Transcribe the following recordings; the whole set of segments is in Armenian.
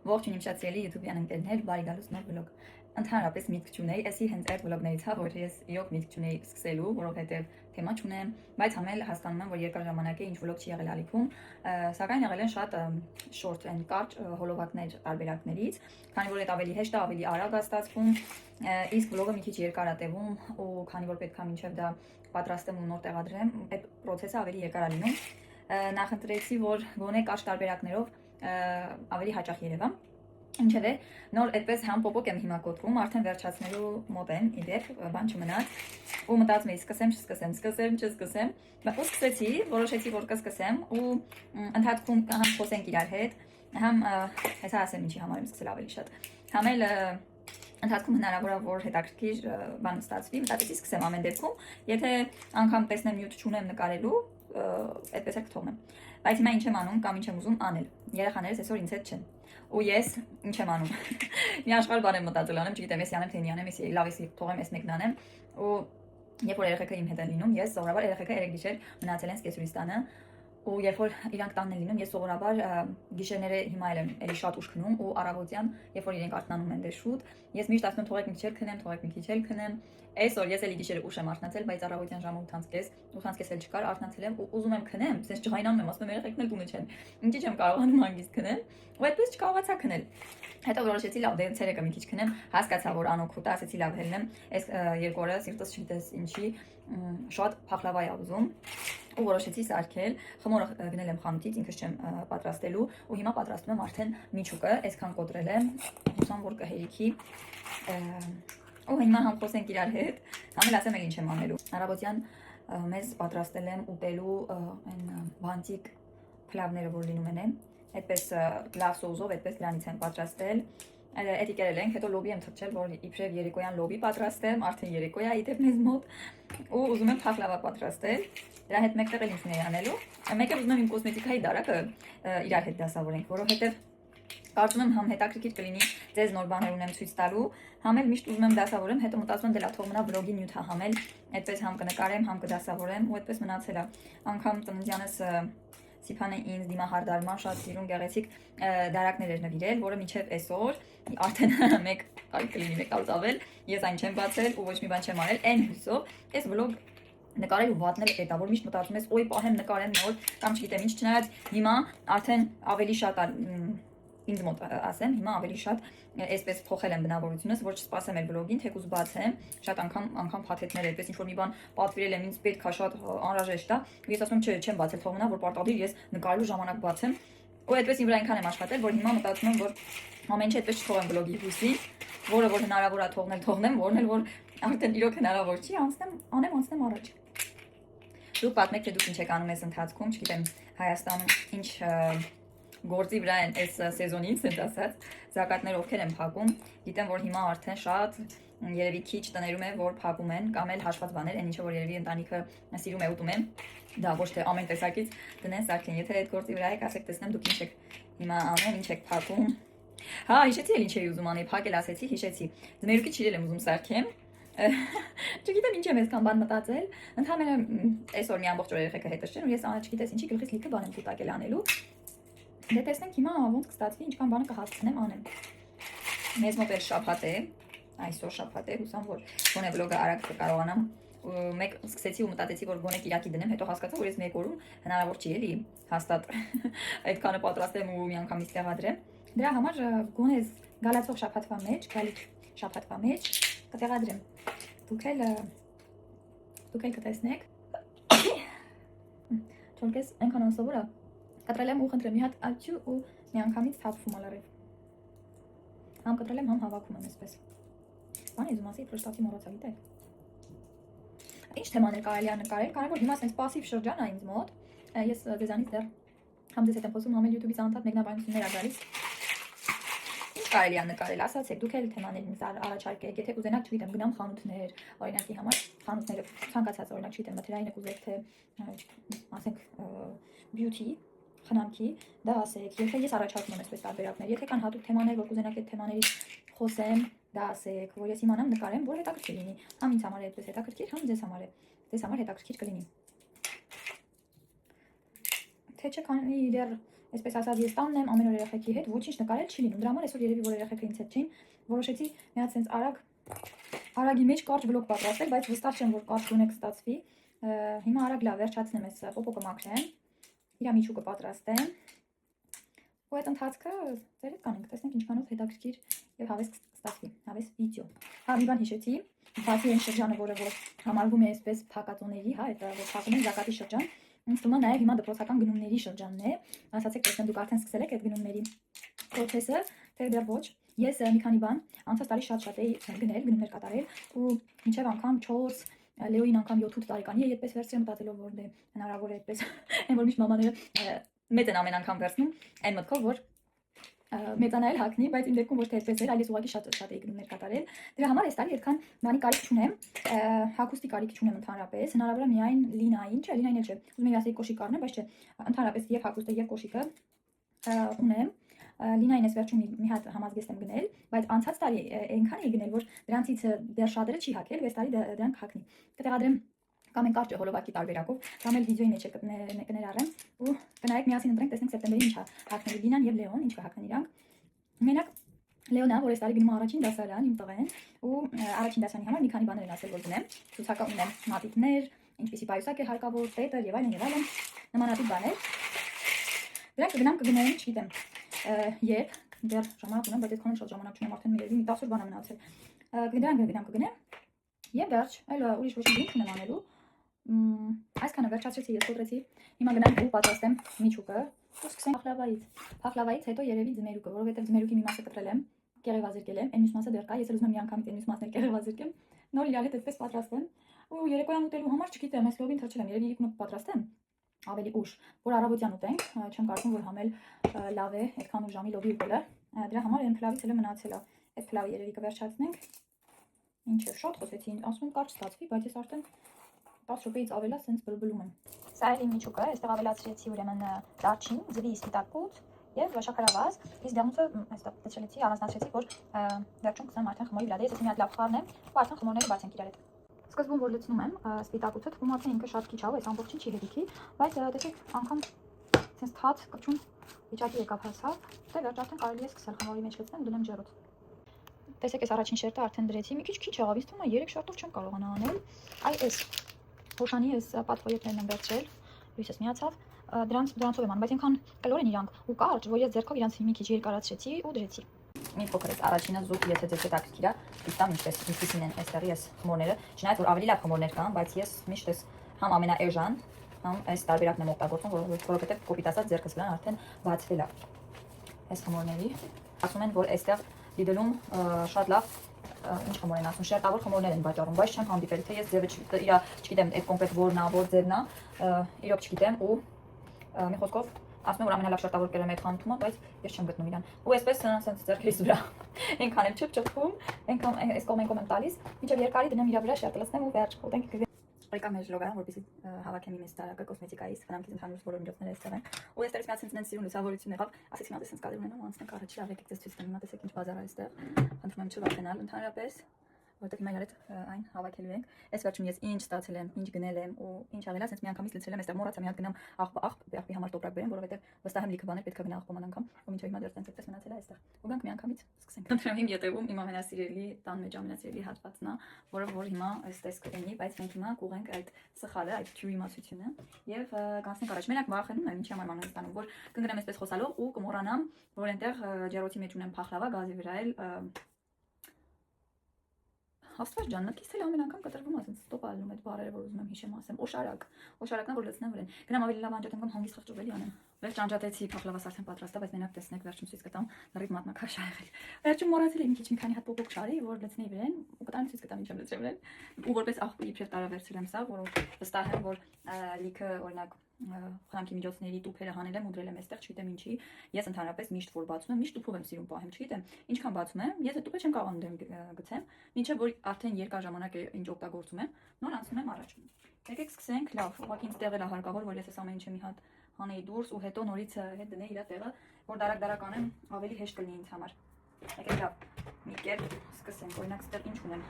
Ողջույն իմ շատ սիրելի YouTube-յան ընկերներ, բարի գալուս նոր վլոգ։ Ընդհանրապես միտք չունեի, էսի հենց այդ վլոգներից հա, որ ես իրոք միտք չունեի սկսելու, որովհետև թեմա չունեմ, բայց համել հասկանում եմ, որ երկար ժամանակ է ինչ վլոգ չի եղել ալիքում, սակայն եղել են շատ շորտ and կարճ հոլովակներ տարբերակներից, քանի որ այդ ավելի հեշտ է, ավելի արագ է ստացվում, իսկ վլոգը մի քիչ երկար է տևում ու քանի որ պետք է մինչև դա պատրաստեմ ու նոր տեղադրեմ, այդ process-ը ավելի երկար է լինում։ Նախընտրեցի, որ գոնե կարճ տարբերակներով ավելի հաճախ երևա։ Ինչևէ, նոր այդպես համ պոպոկ եմ հիմա կոտրում, արդեն վերջացնելու մոտ եմ, իդեպ, բան չմնաց։ Ու մտածում էի, սկսեմ, չսկսեմ, սկսեմ, չսկսեմ։ Ու սկսեցի, որոշեցի, որ կսկսեմ ու ընթացքում համ խոսենք իրար հետ, համ հեսա ասեմ ինչի համար եմ սկսել ավելի շատ։ Համ էլ ընթացքում հնարավոր է որ հետաքրքիր բան ստացվի, մտածեցի սկսեմ ամեն դեպքում, եթե անգամ տեսնեմ նյութ չունեմ նկարելու, այդպես էլ կթողնեմ։ Բայց հիմա ինչ եմ անում կամ ինչ եմ ուզում անել։ Երեխաներս այսօր ինձ հետ չեն։ Ու ես ինչ եմ անում։ Մի աշխարհ բան եմ մտածել անեմ, չգիտեմ, էսի անեմ, թե մի անեմ, էսի լավ էսի թողեմ, էս մեկն անեմ։ Ու երբ որ երեխեքը իմ հետ են լինում, ես սովորաբար երեխեքը երեք գիշեր մնացել են Սկեսուրիստանը։ Ու երբ որ իրանք տանն են լինում, ես սովորաբար գիշերները հիմա էլ եմ էլի շատ ուշ քնում ու առավոտյան, երբ որ իրենք արթնանում են դե շուտ, ես միշտ ասում եմ թողեք մի քիչ քնեմ, թողեք մի քիչ էլ քնեմ։ Այսօր ես էլի գիշերը ուշ եմ արթնացել, բայց առավոտյան ժամը 8:30 էլ չկար, արթնացել եմ ու ուզում եմ քնեմ, ասես ջղայնանում եմ, ասում եմ երեխեքն էլ տունը չեն։ Ինչի՞ չեմ կարողանում հանգիստ քնել։ Ու այդպես չկարողացա քնել։ Հետո որոշեցի լավ, դե ցերեկը մի քիչ քնեմ, հասկացա որ անօգուտ է, ասեցի լավ հելնեմ, այս երկու օրը սիրտս չգիտես ինչի շատ փախլավա է ուզում ու որոշեցի սարքել, խմորը գնել եմ խանութից, ինքս չեմ պատրաստելու ու հիմա պատրաստում եմ արդեն միջուկը, այսքան կոտրել եմ, հուսամ որ կհերիքի ու հիմա համ խոսենք իրար հետ, համ էլ ասեմ ինչ եմ անելու։ Առավոտյան մեզ պատրաստել եմ ուտելու այն բանտիկ փլավները, որ լինում են, այդպես լավ սոուսով, այդպես դրանից եմ պատրաստել։ Էտիկերել ենք, հետո լոբի եմ թրջել, որ իբրև երեկոյան լոբի պատրաստեմ, արդեն երեկո է իդեպ մեզ մոտ ու ուզում եմ փախլավա պատրաստել։ Դրա հետ մեկտեղ էլ ինչ ունեի անելու։ Մեկ էլ ուզում եմ իմ կոսմետիկայի դարակը իրար հետ դասավորենք, որովհետև կարծում եմ համ հետաքրքիր կլինի ձեզ նոր բաներ ունեմ ցույց տալու, համ էլ միշտ ուզում եմ դասավորեմ, հետո մտածում եմ դե լավ թող մնա վլոգի նյութը համ էլ այդպես համ կնկարեմ, համ կդասավորեմ ու այդպես մնացել է։ Անգամ ծննդյանս Սիփանը ինձ դիմահարդարման շատ սիրուն գեղեցիկ դարակներ էր նվիրել, որը մինչև այսօր արդեն մեկ կլինի մեկ տարուց ավել, ես այն չեմ բացել ու ոչ մի բան չեմ արել, այն հույսով այս վլոգ նկարել ու վատնել է դա, որ միշտ մտածում ես, օй պահեմ նկարեմ նոր, կամ չգիտեմ ինչ, չնայած հիմա արդեն ավելի շատ ինձ մոտ ասեմ, հիմա ավելի շատ այսպես փոխել եմ բնավորությունս, որ չսպասեմ էլ վլոգին, թեկուզ բացեմ, շատ անգամ փաթեթներ այդպես ինչ որ մի բան պատվիրել եմ, ինձ պետք է շատ անհրաժեշտ է, ես ասում եմ, չէ, չեմ բացել, թող մնա, որ պարտադիր ես նկարելու ժամանակ բացեմ, ու այդպես իմ վրա այնքան եմ աշխատել, որ հիմա մտածում եմ, որ ամեն ինչ այդպես չթողեմ վլոգի հույսի, որը որ հնարավոր է թողնեմ, որն էլ որ արդեն իրոք հնարավոր չի, անցնեմ առաջ։ Դուք պատմեք, թե դուք ինչ եք անում այս ընթացքում, չգիտեմ, Հայաստանում ինչ գործի վրա են այս սեզոնից, ասենց ասած, զակատներ ովքեր են փակում, գիտեմ, որ հիմա արդեն շատ երևի քիչ տներում է, որ փակում են, կամ էլ հաշված բաներ, այն ինչը որ երևի ընտանիքը սիրում է ուտում են, դա ոչ թե ամեն տեսակից դնեն սարքեն, եթե այդ գործի վրա եք, ասեք տեսնեմ դուք ինչ եք հիմա անում, ինչ եք փակում։ Հա, հիշեցի էլ ինչ էի ուզում անել, փակել ասեցի, հիշեցի։ Ձմերուկի չիրել եմ ուզում սարքեմ։ Չգիտեմ ինչ եմ այսքան բան մտածել, ընդհանրապես այսօր մի ամբողջ օր երեխեքը հետս չեն ու ես չգիտես ինչի գլխից լիքը բան եմ կուտակել անելու։ Դե տեսնենք հիմա ոնց կստացվի, ինչքան բանը կհասցնեմ անեմ։ Մեզ մոտ էլ շաբաթ է, այսօր շաբաթ է, հուսամ որ գոնե վլոգը արագ կկարողանամ։ Մեկ սկսեցի ու մտածեցի որ գոնե Կիրակի դնեմ, հետո հասկացա որ ես մեկ օրում հնարավոր չի էլի հաստատ այդքանը պատրաստեմ ու մի անգամից տեղադրեմ։ Դրա համար գոնե գալացող շաբաթվա մեջ, գալիք շաբաթվա մեջ կտեղադրեմ։ Դուք էլ կտեսնեք։ Չորքես այնքան անսովոր է։ Կտրել եմ ու խնդրեմ մի հատ աչու ու մի անգամից թափվում ալարև։ Համ կտրել եմ, համ հավաքում եմ այսպես։ Բան ես ումասի ֆրշտացի մոռացա գիտեք։ Ինչ թեմաներ կարելի է նկարել, կարևոր հիմա ասենց пассив շրջան է ինձ մոտ։ Ես ձեզանից դեռ համ ձեզ հետ եմ խոսում, համ էլ YouTube-ից անընդհատ մեկնաբանություններ ա գալիս։ Ինչ կարելի է նկարել, ասացեք, դուք էլ թեմաներ ինձ առաջարկեք, եթե կուզենաք, չգիտեմ, գնամ խանութներ, օրինակի համար, խանութները ցանկացած օրինակ, չգիտեմ, մթերային եք ուզեք, թե ասենք beauty խնամքի, դա ասեք, եթե ես առաջարկում եմ այսպես տարբերակներ, եթե կան հատուկ թեմաներ, որ կուզենաք այդ թեմաներից խոսեմ, դա ասեք, որ ես իմանամ նկարեմ, որ հետաքրքիր լինի, համ ինձ համար է այդպես հետաքրքիր, համ ձեզ համար հետաքրքիր կլինի։ Թե չէ քանի դեռ Այսպես ասած, ես տանն եմ ամեն օր երեխեքի հետ, ոչինչ նկարել չի լինում։ Դրա համար այսօր երևի որ երեխեքը ինձ հետ չէին, որոշեցի մի հատ sense արագի մեջ կարճ վլոգ պատրաստել, բայց վստահ չեմ որ կարճ ունեք ստացվի։ Հիմա արագ լավ վերջացնեմ այս պոպոկը մաքրեմ։ Իրա միջուկը պատրաստեմ։ Ու այդ ընթացքը ձեր հետ կանենք, տեսնենք ինչքանով հետաքրքիր եւ հավես կստացվի, հավես վիդեո։ Հա, մի բան հիշեցի, բացի այն շրջանը, որը որ համարվում է այսպես փակածոների, հա, այդ որ փակում են զակատի շրջան, ինձ թվում է նաեւ հիմա դպրոցական գնումների շրջանն է։ Ասացեք, տեսնեմ դուք արդեն սկսել եք այդ գնումների process-ը, թե դեռ ոչ։ Ես մի քանի բան անցած տարի շատ էի գնել, գնումներ կատարել ու մինչև անգամ 4 Լեոին անգամ 7-8 տարեկանի է այդպես վերցրեմ մտածելով որ դե հնարավոր է այդպես այն որ միշտ մամաները մեծ են ամեն անգամ վերցնում այն մտքով որ մեծանալ հակնի, բայց իմ դեպքում ոչ թե այդպես էր, այլ ես ուղղակի շատ էի գնումներ կատարել։ Դրա համար այս տարի այդքան բանի կարիք չունեմ, հագուստի կարիք չունեմ ընդհանրապես, հնարավոր է միայն լինային, չէ, լինային էլ չէ։ Ուզում եմ ասել կոշիկ առնեմ, բայց չէ, ընդհանրապես եւ հագուստը եւ կոշիկը ունեմ։ Լինային ես վերջում մի հատ համազգեստ եմ գնել, բայց անցած տարի այնքան էի գնել, որ դրանցից դեռ շատերը չի հագել, այս տարի դրանք հագնի։ Կտեղադրեմ կամ են կարճ հոլովակի տարբերակով, կամ էլ վիդեոյի մեջ կներառեմ ու կնայեք միասին ընտրենք, տեսնենք սեպտեմբերին ինչ հագնելու Լինան եւ Լեոն, ինչ կհագնեն իրանք։ Մենակ Լեոնը, որ այս տարի գնում է առաջին դասարան, իմ տղեն, ու առաջին դասարանի համար մի քանի բաներ են ասել, որ գնեմ։ Ցուցակը ունեմ մատիտներ, ինչպիսի պայուսակ է հարկավոր, տետր եւ այլն, նմանատիպ բաներ։ Դրանք կգնեմ, չգիտեմ, երբ դեռ ժամանակ ունեմ, բայց այդքան շատ ժամանակ չունեմ, արդեն մի 10 բան է մնացել։ Կգնեմ եւ վերջ, այլ ուրիշ ոչ մի բան չունեմ անելու։ Այսքանը վերջացրեցի, ես կոտրեցի։ Հիմա գնամ ու պատրաստեմ միջուկը։ Ու սկսենք փախլավայից։ Փախլավայից հետո երևի ձմերուկը, որովհետեւ ձմերուկի մի մասը կտրել եմ, կեղևազրկել եմ, այն մյուս մասը դեռ կա, ես ուզում եմ միանգամից այն մյուս մասն էլ կեղևազրկեմ, նոր իրար հետ այդպես պատրաստեմ։ Ու երեկոյան ուտելու համար չգիտեմ, այս լովին թրջել եմ, երևի ինքնուկ պատրաստեմ ավելի ուշ, որ առավոտյան ուտենք, չեմ կարծում որ համել լավ է այդքան ուշ ժամի լովի ուտելը։ Դրա համար այն փլավից էլ մնացել է։ Այդ փլավը երևի կվերջացնենք։ Ինչ է, շատ խոսեցի, ասում եմ կարճ ստացվի, բայց ես արդեն 10 րոպեից ավել է սենց բլբլում եմ։ Սա էլ իմ միջուկը, այստեղ ավելացրեցի ուրեմն դարչին, ձվի սպիտակուց եւ շաքարավազ։ Իսկ դեղնուցը այստեղ դեցրեցի, առանձնացրեցի, որ վերջում կսեմ արդեն խմորի վրա։ Ես մի հատ լավ խառնեմ, ու արդեն խմորները բաց ենք իրար հետ։ Սկզբում որ լցնում եմ սպիտակուցը, թվում արդեն ինքը շատ քիչ ա, այս ամբողջին չի հետիքի, բայց տեսեք անգամ sense թաթ կճուն վիճակի եկավ հասավ, դե վերջ արդեն կարելի է սկսել խմորի մեջ լցնեմ, դնեմ ջեռոտ։ Տեսեք այս առաջին շերտը արդեն դրեցի, մի քիչ եղավ, ինձ թվում է 3 շերտով չեմ կարողանա անել։ Այ այս հոշանի այս պատվոյետներն եմ վերցրել, լույսս միացավ, դրանցով եմ անում, բայց այնքան կլոր են իրանք ու կարճ, որ ես ձեռքով իրանց մի քիչ երկարացրեցի ու դրեցի։ Մի փոքր էս առաջինը զուտ, եթե ձեզ հետաքրքիր է, դիտամ ինչպեսին են այստեղի այս խմորները, չնայած որ ավելի լավ խմորներ կան, բայց ես միշտ էս համ ամենաէժան, համ այս տարբերակն եմ օգտագործում, որովհետև կոպիտ ասած ձեռքս վրան արդեն բացվել է այս խմորների։ Ասում են, որ այստեղ դիտելում շատ լավ ինչ խմոր են ասում, շերտավոր խմորներ են վաճառում, բայց չեմ հանդիպել, թե ես ձևը իրա չգիտեմ, այդ կոնկրետ որն է, որ ձևն է, իրոք չգիտեմ ու մի խոսքով ասում եմ որ ամենալավ շերտավոր կերեմ այդ խանութումը, բայց ես չեմ գտնում իրան։ Ու այսպես սենց ձեռքերիս վրա այնքան եմ չփչփում, այնքան այս կոմեն տալիս, մինչև երկարի դնեմ իրա վրա շերտը լցնեմ ու վերջ, ուտենք Եկա մեր լոգարան, որպեսզի հավաքեմ իմ տարակը կոսմետիկայից, խնամքից ընդհանուր բոլոր միջոցները այստեղ են։ Ու այստեղից մի հատ սենց սիրուն լուսավորություն եղավ, ասեցի մա տեսնց կադրը ունենամ, անցնենք առաջի լավ եկեք ցույց տամ, հիմա տեսեք ինչ բազար է այստեղ։ Խնդրում եմ չվախենալ ընդհանրապես, որտեղ հիմա իրար այն հավաքելու ենք։ Այս վերջում ես ինչ ստացել եմ, ինչ գնել եմ ու ինչ աղելա, սենց միանգամից լցրել եմ, այստեղ մոռացա մի հատ գնամ աղբի համար տոպրակ բերեմ, որովհետև վստահ եմ լիքը բաներ պետք է գնա աղբոման անգամ, ու մինչև հիմա դեռ տենց այդպես մնացել է այստեղ։ Ու գանք միանգամից սկսենք։ Խնդրում եմ իմ յետևում իմ ամենասիրելի տան մեջ ամենասիրելի հատվածն է, որը որ հիմա այստեղ կլինի, բայց մենք հիմա կուղենք այդ սխալը, այդ թյուի իմացությունը եւ կանցնենք առաջ։ Մենակ վախենում եմ, ինչի համար մանր ստանում, որ կընկնեմ այսպես խոսալով ու կմոռանամ, որ այնտեղ ջեռոցի մեջ ունեմ փախլավա, գազի վրա էլ Աստված ջան, մտքից էլ ամեն անգամ կտրվում է, ասենց ստոպ ալնում այդ բառերը, որ ուզում եմ հիշեմ, ասեմ, օշարակն որ լցնեմ վրան։ Գնամ ավելի լավ անջատեմ կամ հանգիստ խղճուվելի անեմ։ Վերջ անջատեցի, փախլավաս արդեն պատրաստ է, բայց մենակ տեսնեք վերջում ցույց կտամ, լրիվ մատնաքաշ ա եղել։ Վերջում մոռացել եմ մի քիչ մի քանի հատ պոպոկ շարի, որ լցնեի վրան, ու կտամ ցույց կտամ ինչ եմ լցրել վրան։ Ու որպես աղբի իբրև տարավերցրել եմ սա, որով վստահ եմ, որ լիքը օրինակ խնամքի միջոցների տուփերը հանել եմ ու դրել եմ այստեղ, չգիտեմ ինչի։ Ես ընդհանրապես միշտ որ բացում եմ, միշտ տուփով եմ սիրում պահեմ, չգիտեմ, ինչքան բացում եմ, ես այդ տուփը չեմ կարողանում դեմ գցեմ, մինչև որ արդեն երկար ժամանակ է ինչ օգտագործում եմ, նոր անցնում եմ առաջ։ Եկեք սկսենք, լավ, ուղղակի ինձ տեղել է հարկավոր, որ ես այս ամեն ինչը մի հատ հանեի դուրս ու հետո նորից հետ դնեի իր տեղը, որ դարակ անեմ, ավելի հեշտ կլինի ինձ համար։ Եկեք լավ, մի կերպ սկսենք, օրինակ ստեղ ինչ ունեմ։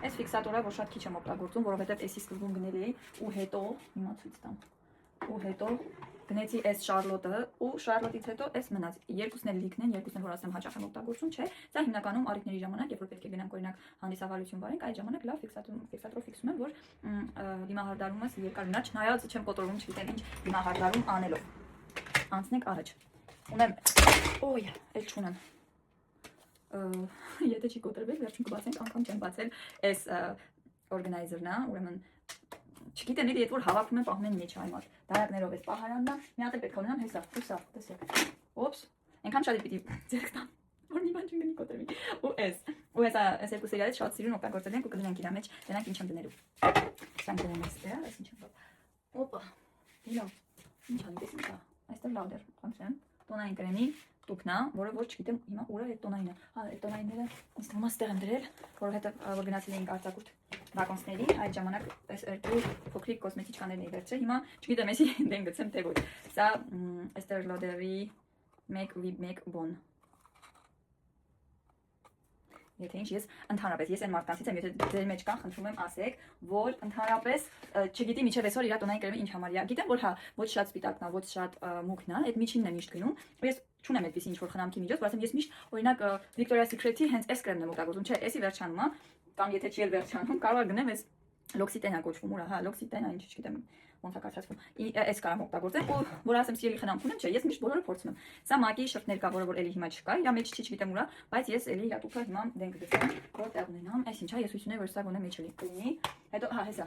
Այս ֆիքսատորը որ շատ քիչ եմ օգտագործում, որովհետև էսի սկզբում գնել էի ու հետո հիմա ցույց տամ։ Ու հետո գնեցի այս Շարլոտը ու Շարլոտից հետո այս մնաց երկուսն էլ լիքն են, երկուսն էլ որ ասեմ հաճախ եմ օգտագործում, չէ։ Սա հիմնականում առիթների ժամանակ, երբ որ պետք է գնանք օրինակ հանդիսավարություն վարենք, այդ ժամանակ լավ ֆիքսատորով ֆիքսում եմ, որ դիմահարդարումս երկար մնա, չնայած չեմ կոտորվում, չգիտեմ ինչ դիմահարդարում անելով։ Անցնենք առաջ։ Ունեմ, օյ, էլ չունեմ։ Եթե չի կոտրվել, վերջին կբացենք, անգամ չեմ բացել այս օրգանայզերն է, ուրեմն չգիտեմ, եթե որ հավաքում եմ պահում են մեջ այմար։ Դարակներով էս պահարանն է, մի հատ էլ պետք է ունենամ, հեսա, հուսա, տեսեք։ Օպս, այնքան շատ է պիտի ձեռք տամ, որ մի բան չընկնի կոտրվի։ Ու այս երկու սերիալից շատ սիրուն օգտագործել ենք ու կդնենք իրա մեջ, դրանք ինչ եմ դնելու։ Սրանք դնեմ այստեղ, այս ինչ եմ։ Օպա, լավ, ինչ անի, դες ինչա, այստեղ լավ դեր, խնդրեմ, տոնային կրեմի տուփն է, որը որ չգիտեմ հիմա ուր է այդ տոնայինը։ Հա, այդ տոնայինները ինձ թվում է ստեղ եմ դրել, որովհետև որ գնացել էինք արձակուրդ վագոնսների, այդ ժամանակ այս երկու փոքրիկ կոսմետիկաներն էի վերցրել։ Հիմա չգիտեմ, էսի դեն գցեմ թե ոչ։ Սա Estée Lauder-ի Make with Make Bon։ Եթե ինչ ես ընդհանրապես ես այն մարդկանցից եմ, եթե ձեր մեջ կան, խնդրում եմ ասեք, որ ընդհանրապես չգիտի միջև այսօր իր տոնային կրեմը ինչ համարյա։ Գիտեմ, որ հա ոչ շատ սպիտակն է, ոչ շատ մուգն է, այդ միջինն է միշտ գնում։ Ես չունեմ այդպես ինչ որ խնամքի միջոց, որովհետև ես միշտ օրինակ Victoria's Secret-ի հենց այս կրեմն եմ օգտագործում, չէ, էսի վերջանում է, կամ եթե չի էլ վերջանում, կարող է գնեմ այս L'Occitane կոչվում, ուրա, հա, L'Occitane ինչ չգիտեմ ոնց է կարծրացվում։ Այս կարամ օգտագործեմ, ու որ ասեմ սիրելի խնամք ունեմ, չէ, ես միշտ բոլորը փորձում եմ։ Սա MAC-ի շրթներ կա, որը որ էլի հիմա չկա, իրա մեջ չի, չգիտեմ ուրա, բայց ես էլի իրա տուփը հիմա դեն կգցեմ, որ տեղ ունենամ, այս ինչա, ես հույս ունեմ, որ սա գոնե մեջ էլի կլինի։ Հետո հա, հեսա։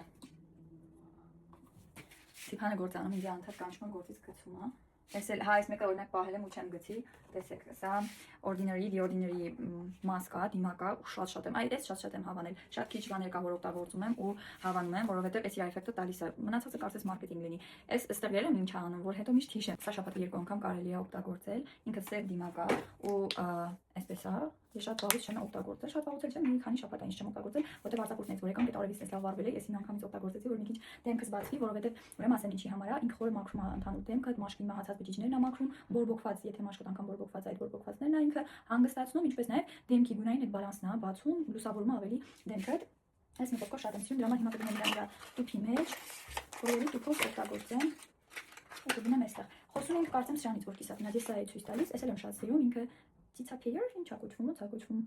Սիփանը գործանում ինձ անդադ կանչում եմ գործից գցում, հա։ Այս էլ հա, այս մեկը օրինակ պահել եմ ու չեմ գցի, տեսեք, սա The Ordinary մասկ է, դիմակ է, ու շատ եմ, այդ շատ եմ հավանել, շատ քիչ բաներ կա, որ օգտագործում եմ ու հավանում եմ, որովհետև այս էֆեկտը տալիս է, մնացածը կարծես մարքեթինգ լինի, այս ստեղ ելեմ ինչ է անում, որ հետո միշտ հիշեմ, սա շաբաթը երկու անգամ կարելի է օգտագործել, ինքը սև դիմակ է ու այսպես է, ես շատ վաղուց չեմ օգտագործել, շատ վաղուց չեմ, մի քանի շաբաթ այնց չեմ օգտագործել, որտեղ արձակուրդներից որ եկան, դե տարեվից էս լավ վարվել է, ես մի անգամից օգտագործեցի, որ մի քիչ դեմքս բացվի, որովհետև ուրեմն ասեմ ինչի համար է, ինքը խորը մաքրում է ընդհանուր դեմքը, մաշկի մահացած բջիջներն է մաքրում, բորբոքված, եթե մաշկոտ անգամ բորբոքված այդ բորբոքվածներն է ինքը հանգստացնում, ինչպես նաև դեմքի գունային այդ բալանսն է բացում, լուսավորում ավելի դեմքը։ Այս մի փոքր շատ եմ սիրում, դրա համար հիմա կդնեմ իրա տուփի մեջ, որովհետև տուփով օգտագործեմ։ Ու դնեմ այստեղ։ Խոսում ենք կարծեմ սրանից, որ կիսատ մնաց, ես սա էի ցույց տալիս, ես էլ եմ շատ սիրում, ինքը Cicapure, ինչա կոչվում, ո՞նց է կոչվում։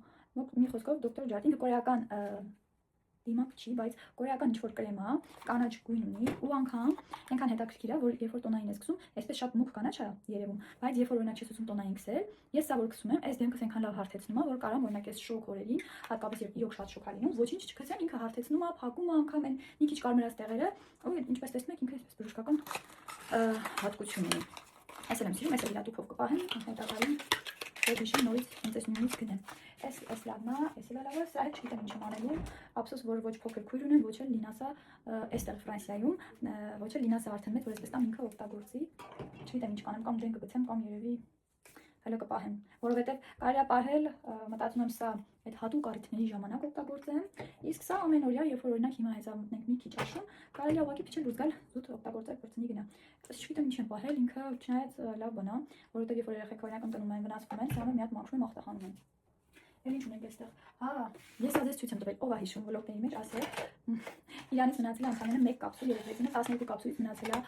Մի խոսքով Dr. Jart, ինքը կորեական դիմակ չի, բայց կորեական ինչ-որ կրեմ է, կանաչ գույն ունի ու անգամ այնքան հետաքրքիր է, որ երբ որ տոնային ես գցում, այսպես շատ մուգ կանաչ է երևում, բայց երբ որ օրինակ ես ուզում տոնային գցել, ես սա որ գցում եմ, այս դեմքս այնքան լավ հարթեցնում է, որ կարամ օրինակ ես շոկ օրերին, հատկապես երբ իրոք շատ շոկ է լինում, ոչինչ չգցեմ, ինքը հարթեցնում է, փակում է անգամ այն մի քիչ կարմրած տեղերը, ու ինչպես տեսնում եք, ինքը այսպես բժշկական հատկություն ունի։ Այս էլ եմ սիրում, այս էլ իրա տուփով կպահեմ, հետագայում որ հիշում նորից հենց այս նույնից գնեմ։ Այս լավն է, այս էլ լավ է, սա էլ չգիտեմ ինչ եմ անելու, ափսոս որ ոչ փոքր քույր ունեմ, ոչ էլ Լինասա այստեղ Ֆրանսիայում, ոչ էլ Լինասա արդեն մեծ, որ այսպես տամ ինքը օգտագործի։ Չգիտեմ ինչ կանեմ, կամ դեն կգցեմ, կամ երևի հələ կպահեմ, որովհետև կարելի է պահել, մտածում եմ սա այդ հատուկ առիթների ժամանակ օգտագործեմ, իսկ սա ամենօրյա, երբ որ օրինակ հիմա հեծամտնենք մի քիչ աշուն, կարելի է ուղղակի փիչել դուրս գալ, զուտ օգտագործել բրցնի գնա։ Ըստ չգիտեմ ինչ եմ պահել, ինքը չնայած լավ բան է, որովհետև երբ որ երեխեք օրինակ ընտնում են, վնասվում են, սա մի հատ մաքրում եմ, ախտախանում եմ։ Էլ ինչ ունենք այստեղ։ Հա, ես ազես ցույց եմ տվել, ով է հիշում վլոգների մեջ, ասեք։ Իրանից մնացել է ընդհանրապես 1 կապսուլ, երեքից 12 կապսուլից մնացել է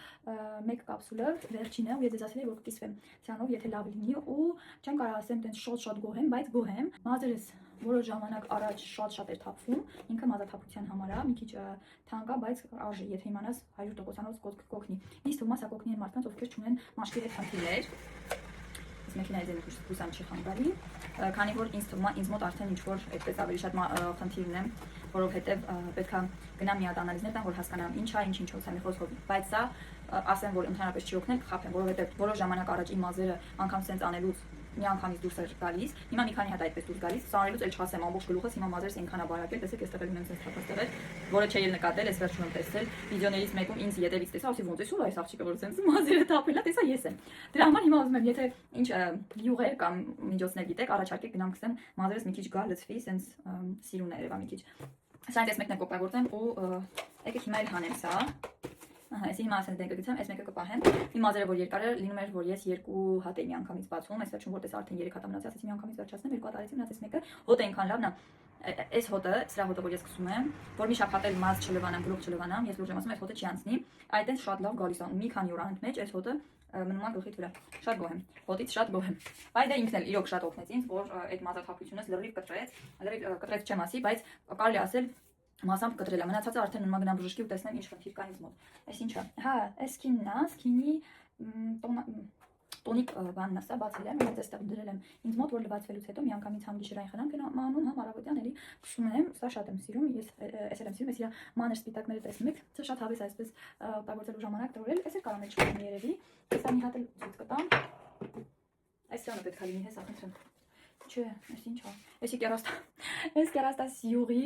1 կապսուլը, վերջինը, ու ես ձեզ ասել եմ որ կկիսվեմ սրանով, եթե լավ լինի, ու չեմ կարող ասեմ տենց շատ գոհ եմ, բայց գոհ եմ։ Մազերս որոշ ժամանակ առաջ շատ էր թափվում, ինքը մազաթափության համար է, մի քիչ թանկ է, բայց արժի, եթե իմանաս 100%-անոց կօգնի։ Ինձ թվում է սա կօգնի այն մարդկանց, ովքեր չունեն մաշկի հետ խնդիրներ։ Մեքենայի դեմ հուսամ չի խանգարի, քանի որ ինձ թվում է ինձ մոտ արդեն ինչ որ այդպես ավելի շատ խնդիր ունեմ, որովհետև պետքա գնամ մի հատ անալիզներ տամ, որ հասկանամ ինչ է, ինչով է մի խոսքով, բայց սա ասեմ որ ընդհանրապես չի օգնել, կխաբեմ, որովհետև որոշ ժամանակ առաջ իմ մազերը անգամ սենց անելուց մի անգամից դուրս էր գալիս, հիմա մի քանի հատ այդպես դուրս գալիս, սա անելուց էլ չասեմ ամբողջ գլուխս հիմա մազերս այնքան է բարակել, տեսեք այստեղ ունեմ սենց թափած տեղեր, որը չէի նկատել, այս վերջում եմ տեսել, վիդեոներից մեկում ինձ ետևից տեսա, ասի ոնց է սուր այս աղջիկը որ սենց մազերը թափել է, տեսա ես եմ։ Դրա համար հիմա ուզում եմ, եթե ինչ յուղեր կամ միջոցներ գիտեք, առաջարկեք գնամ գցեմ, մազերս մի քիչ գա լցվի, սենց սիրուն է երևա մի քիչ։ Սա այս մեկն եմ օգտագործեմ ու եկեք հիմա էլ հանեմ սա։ Ահա, այսի հիմա ասենք դենքը գցեմ, այս մեկը կպահեմ։ Իմ մազերը որ երկար է, լինում էր որ ես 2 հատ եմ միանգամից բացում, այս վերջում որտես արդեն 3 հատ մնացած, ասեցի միանգամից վերջացնեմ, 2 հատ արեցի, մնաց այս մեկը։ Հոտը այնքան լավն է։ Այս հոտը, սրա հոտը որ ես գցում եմ, որ մի շաբաթ էլ մազ չլվանամ, գլուխ չլվանամ, ես լուրջ եմ ասում, այս հոտը չի անցնի, այդտենց շատ լավ գալիս է։ Մի քանի օր անց մեջ այս հոտը մնում է գլխիդ վրա։ Շատ գոհ եմ։ Ոտից շատ գոհ եմ։ Բայց դա ինքն էլ իրոք շատ օգնեց ինձ, որ այդ մազաթափությունս լրիվ կտրեց չեմ ասի, բայց կարելի ասել մասամբ կտրել է։ Մնացածը արդեն մնում է գնամ բժշկի ու տեսնեմ ինչ խնդիր կա ինձ մոտ։ Այս ինչա։ Հա, այս սքինն է, սքինի տոնիկ բանն է, սա բացել եմ, հենց այստեղ դրել եմ ինձ մոտ, որ լվացվելուց հետո միանգամից համ գիշերային խնամք եմ անում, համ առավոտյան էլի քսում եմ, սա շատ եմ սիրում, ես էս եմ սիրում, ես իրա մանր սպիտակները տեսնում եք, սա շատ հավես այսպես օգտագործելու ժամանակ տրորել, էս էլ կարող եք չկան երևի, սա մի հատ էլ ցույց կտամ, այս սրանը պետք է լինի, հեսա խնդրեմ, չէ, այս ինչ է, այս կերաստաս յուղի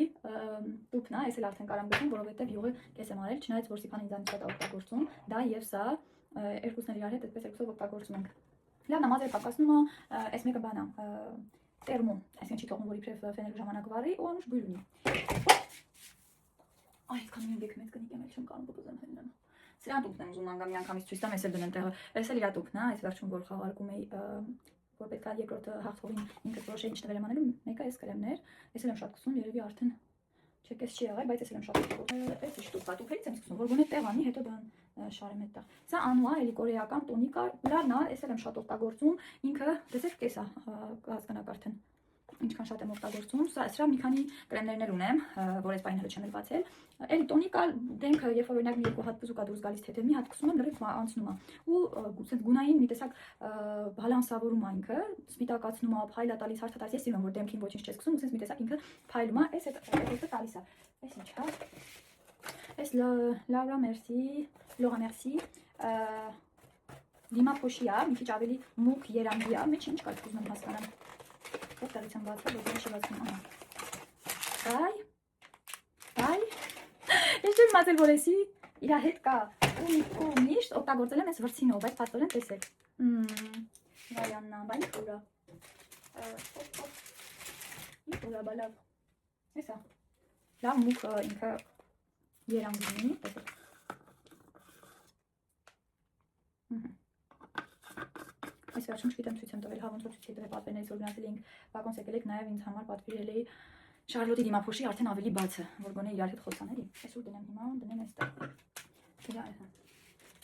տուփն է, այս էլ արդեն կարամ գտնում, որովհետև յուղը կես եմ արել, չնայած որ Սիփան ինձանից շատ օգտագործում, դա եւ սա երկուսն էլ իրար հետ այդպես երկուսով օգտագործում ենք։ Լավ նամազը փակացնում է, այս մեկը բանա, տերմո, այսինքն չի թողնում որ իբրև ֆենելու ժամանակ վառի ու անուշ բույր ունի։ Այ քանի մեկ մեծ կնիկ եմ, չեմ կարող բուզեմ հեննեմ։ Սրան տուփն եմ ուզում անգամ միանգամից ցույց տամ, ես էլ դնեմ տեղը։ Այս էլ իրա տուփն է, այս վերջում որ խաղարկում էի, որ պետք է երկրորդ հաղթողին ինքս որոշեի ինչ տվել եմ անելու, մեկը այս կրեմներ, ես էլ եմ շատ կսում, երևի արդեն չեկես չի եղել, բայց ես էլ եմ շատ կսում։ Այս ինչ տուփ է, տուփերից եմ սկսում, որ գոնե տեղ անի, հետո բան շարեմ այդտեղ։ Սա անուա, էլի կորեական տոնիկ է, լավն է, ես էլ եմ շատ օգտագործում, ինքը դեսեք կես է, կհասկանաք արդեն ինչքան շատ եմ օգտագործում, սրա մի քանի կրեմներներ ունեմ, որ այս պահին հələ չեմ բացել։ Էլի տոնիկա դեմքը, երբ որ օրինակ մի երկու հատ բզուկա դուրս գալիս թեթև, մի հատ քսում եմ, լրիվ անցնում է։ Ու ցենց գունային մի տեսակ բալանսավորում է ինքը, սպիտակացնում է, փայլ է տալիս, հարթ է տալիս։ Ես սիրում եմ, որ դեմքին ոչինչ չես քսում, ու ցենց մի տեսակ ինքը փայլում է, այս էդը տալիս է։ Այս ինչ է։ Այս Laura Laura Merci Դիմա փոշի է, մի քիչ ավելի մուգ երանգի է, մեջ ինչ կա ուզում եմ հասկանամ։ Որտեղից եմ բացել, որ ինչ բացում եմ։ Այ։ Ես չեմ մածել որ էսի իր հետ կա ու միշտ օգտագործել եմ այս վրցինով, բայց փաստորեն տեսեք։ Վայաննա, բանի խուրա։ Ինչ ուրա բալավ։ Էսա։ Լավ մուգ ինքը երանգի, տեսեք։ Այս վերջում չգիտեմ ցույց եմ տվել, հա ոնց որ ցույց տվել պատվերներից որ գնացել էինք Բակոնց եկել եք, նաև ինձ համար պատվիրել էի Շարլոտի դիմափոշի արդեն ավելի բացը, որ գոնե իրար հետ խոսան էլի։ Այսօր դնեմ հիմա, դնեմ այստեղ։ Իրա է։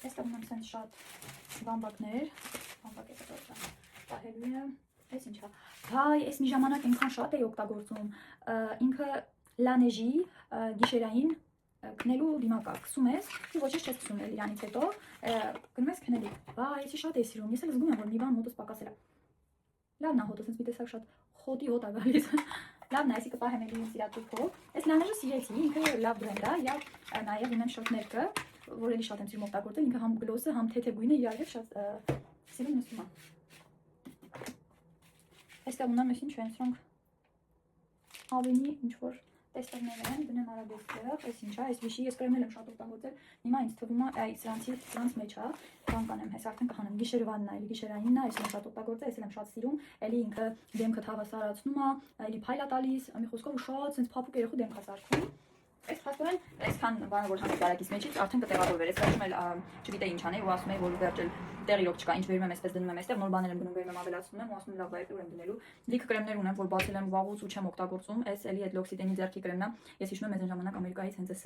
Այստեղ ունեմ սենց շատ բամբակներ, բամբակ է դարձա։ Պահելու եմ, այս ինչա։ Վայ, այս մի ժամանակ այնքան շատ էի օգտագործում։ Ինքը լանեժի գիշերային քնելու դիմակա, քսում ես, ու ոչինչ չես քսում էլ իրանից հետո, գնում ես քնելու։ Վայ, էսի շատ էի սիրում, ես էլ զգում եմ, որ մի բան մոտս պակասել է։ Լավն է հոտը, սենց մի տեսակ շատ խոտի հոտ է գալիս։ Լավն է, այսի կպահեմ էլի ինձ իրա տուփով։ Այս լանեժը սիրեցի, ինքը լավ բրենդ է, իրա նաև ունեմ շորթներկը, որ էլի շատ եմ սիրում օգտագործել, ինքը համ գլոսը, համ թեթև գույնը իրար հետ շատ սիրում նստում է։ Այստեղ ունեմ ես ինչ են սրանք ավենի ինչ-որ տեստերներ են, դնեմ արագոստեղ, այս ինչ է, այս վիշի, ես կրեմել եմ շատ օգտագործել, հիմա ինձ թվում է այս սրանց մեջ է, բան կանեմ, հես արդեն կհանեմ, գիշերվանն է, էլի գիշերայինն է, այս եմ շատ օգտագործել, ես եմ շատ սիրում, էլի ինքը դեմքդ հավասարացնում է, էլի փայլ է տալիս, մի խոսքով ու շատ սենց փափուկ երեխու դեմք է սարքում։ Այս փաստորեն այսքան բանը որ հանեց բարակից մեջից արդեն կտեղավորվեր, ես վերջում էլ չգիտեի ինչ անել ու ասում էի որ վերջել տեղ իրոք չկա, ինչ վերում եմ այսպես դնում եմ այստեղ, նոր բաներ եմ գնում վերում եմ ավելացնում եմ ու ասում եմ լավ բայ ուր եմ դնելու։ Լիքը կրեմներ ունեմ, որ բացել եմ վաղուց ու չեմ օգտագործում, այս էլի այդ L'Occitane ձեռքի կրեմն է, ես հիշում եմ այս ժամանակ Ամերիկայից հենց այս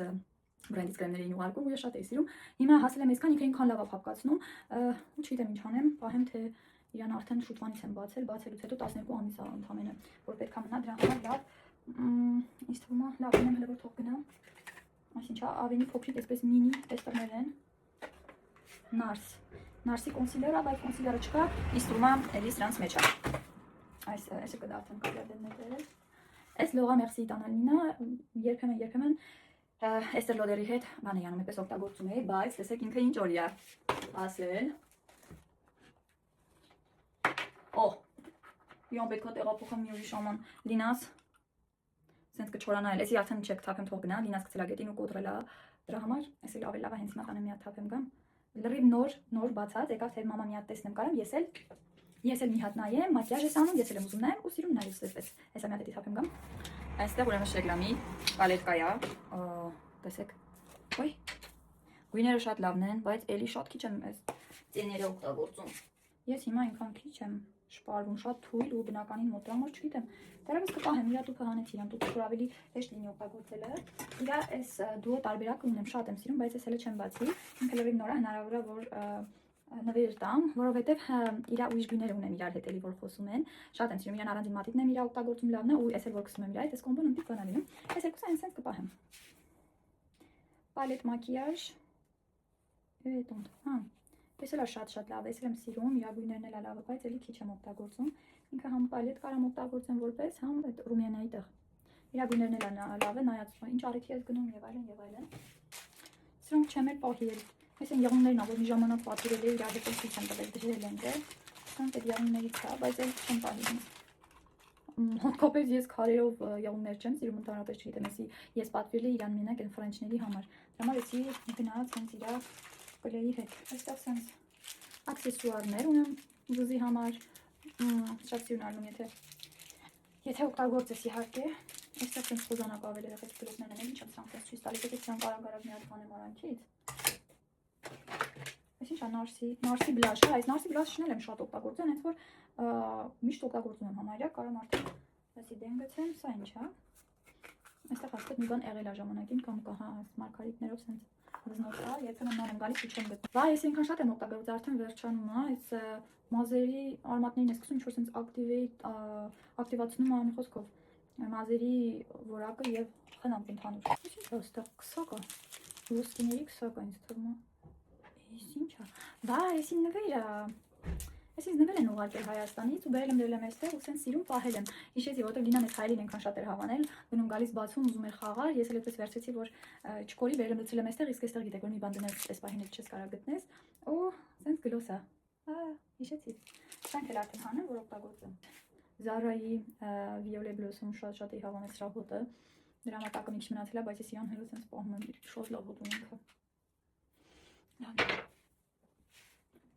բրենդից կրեմներ էին ուղարկում ու ես շատ էի սիրում։ Հիմա հասել եմ այսքան, ինքը ինքան լավ է փափկացնում, ու չգիտեմ ինչ անեմ, պահեմ թե իրան արդեն շուտվանից եմ բացելուց հետո 12 ամիս է ընդամենը, որ պետք է մնա դրա համար լավ։ Ինձ թվում է լավ ունեմ հələ որ թող գնա։ Այսինքն ավելի փոքրիկ այսպես մինի տեստերներ են։ Նարսի կոնսիլերը, բայց կոնսիլերը չկա, ինձ թվում է էլի սրանց մեջ է։ Այսը կդա արդեն կարելի դնել։ Այս Laura Merci տանալինը երբեմն Estée Lauder-ի հետ բան էի անում, այդպես օգտագործում էի, բայց տեսեք ինքը ինչ օրի է ասել։ Օ, իոն պետք է տեղափոխեմ մի ուրիշ աման Լինաս սենց կչորանա էլ, էսի արդեն չեք թափեմ թող գնա, Լինաս գցել է գետին ու կոտրել է դրա համար, էս էլ ավելի լավ է հենց հիմա տանեմ մի հատ թափեմ գամ։ Լրիվ նոր բացած, եկավ թե մամա մի հատ տեսնեմ կարամ, ես էլ մի հատ նայեմ, մակիաժ ես անում, ես էլ եմ ուզում նայեմ ու սիրում նայել այսպես։ Հեսա մի հատ էդի թափեմ գամ։ Այստեղ ուրեմն շեգրամի պալետկա է, տեսեք։ Ոյ։ Գույները շատ լավն են, բայց էլի շատ քիչ եմ այս ծեները օգտագործում։ Ես հիմա այնքան քիչ եմ շպարվում, շատ թույլ ու բնականին մոտ համար չգիտեմ։ Դեռևս կպահեմ, իրա տուփը հանեցի, իրան տուփը որ ավելի հեշտ լինի օգտագործելը։ Իրա այս դուո տարբերակը ունեմ, շատ եմ սիրում, բայց ես հələ չեմ բացի։ Ինքը լրիվ նոր է, հնարավոր է որ նվեր տամ, որովհետև իր ուրիշ գույները ունեն իրար հետ էլի որ խոսում են, շատ են սիրում, իրան առանձին մատիտն եմ իր օգտագործում լավն է ու ես էլ որ կսում եմ իր այդ, այս կոմբոն ընտի բանալի եմ, այս երկուսը այն սենց կպահեմ։ Պալետ մակիաժ, ես էլ շատ լավ է, ես էլ եմ սիրում, իր գույներն էլ լավը, բայց էլի քիչ եմ օգտագործում, ինքը համ պալետ կարամ օգտագործեմ որպես, համ այդ ռումիանայի տեղ, իր գույներն էլ լավ է, նայած ինչ առիթի ես գնում եւ այլն, սրանք չեմ էլ պահել։ Ես այն եղուններն որ մի ժամանակ պատվիրել էի, իր հետ ցույց եմ տվել դրել են դե։ Սրանք այդ եղուններից է, բայց էլ չեմ պահել։ Հատկապես ես քարերով եղուններ չեմ սիրում, ընդհանրապես չգիտեմ, ես պատվիրել էի իրան մենակ այն ֆրանչների համար։ Դրա համար էսի գնաց հենց իր կլեի հետ։ Այստեղ սենց աքսեսուարներ ունեմ վզի համար, շատ սիրուն ալնում եթե օգտագործես իհարկե։ Այստեղ սենց խոզանակ ավել երեխեք գլուխներն են, ինչ եմ սրանք ես ցույց տալիս, եթե սրանք արագ մի հատ բանեմ արանքից։ Այս ինչա նարսի բլաշ, այս նարսի բլաշն էլ եմ շատ օգտագործում, հենց որ միշտ օգտագործում եմ համարյա, կարամ արդեն այսի դեմ գցեմ, սա ինչ է։ Այստեղ հաստատ մի բան եղել է ժամանակին կամ կա, հա, մարգարիտներով սենց վզնոց է, երբեմն ման եմ գալիս ու չեմ գտնում։ Բա ես այնքան շատ եմ օգտագործում, արդեն վերջանում է, այս մազերի արմատներին ես սկսում ինչ-որ սենց ակտիվացնում անի խոսքով մազերի որակը եւ խնամք ընդհանուր։ Ինչ է այստեղ քսակը, ոսկիների քսակը ինձ թվում է։ Այս ինչ է։ Բա էսի նվերը։ Ես ինձ նվել են ուղարկել Հայաստանից ու բերել եմ դրել եմ այստեղ ու սենց սիրում պահել եմ։ Հիշեցի, որտեղ Լինան էս հայերին այնքան շատ էր հավանել, գնում գալիս բացում ուզում էր խաղալ, ես էլ այդպես վերցրեցի, որ չկորի, բերել եմ դրել եմ այստեղ, իսկ այստեղ գիտեք, որ մի բան դնել այս պահին էլ չես կարող գտնես, ու սենց գլոս է։ Հիշեցի։ Սրանք էլ արդեն հանեմ, որ օգտագործեմ։ Zara-ի Violet Blossom շատ էի հավանել սրա հոտը։ Դրա մատակը մի քիչ մնացել է, բայց ես իրան հենց սենց պահում եմ, շատ լավ հոտ ունի ինքը։ Լավ։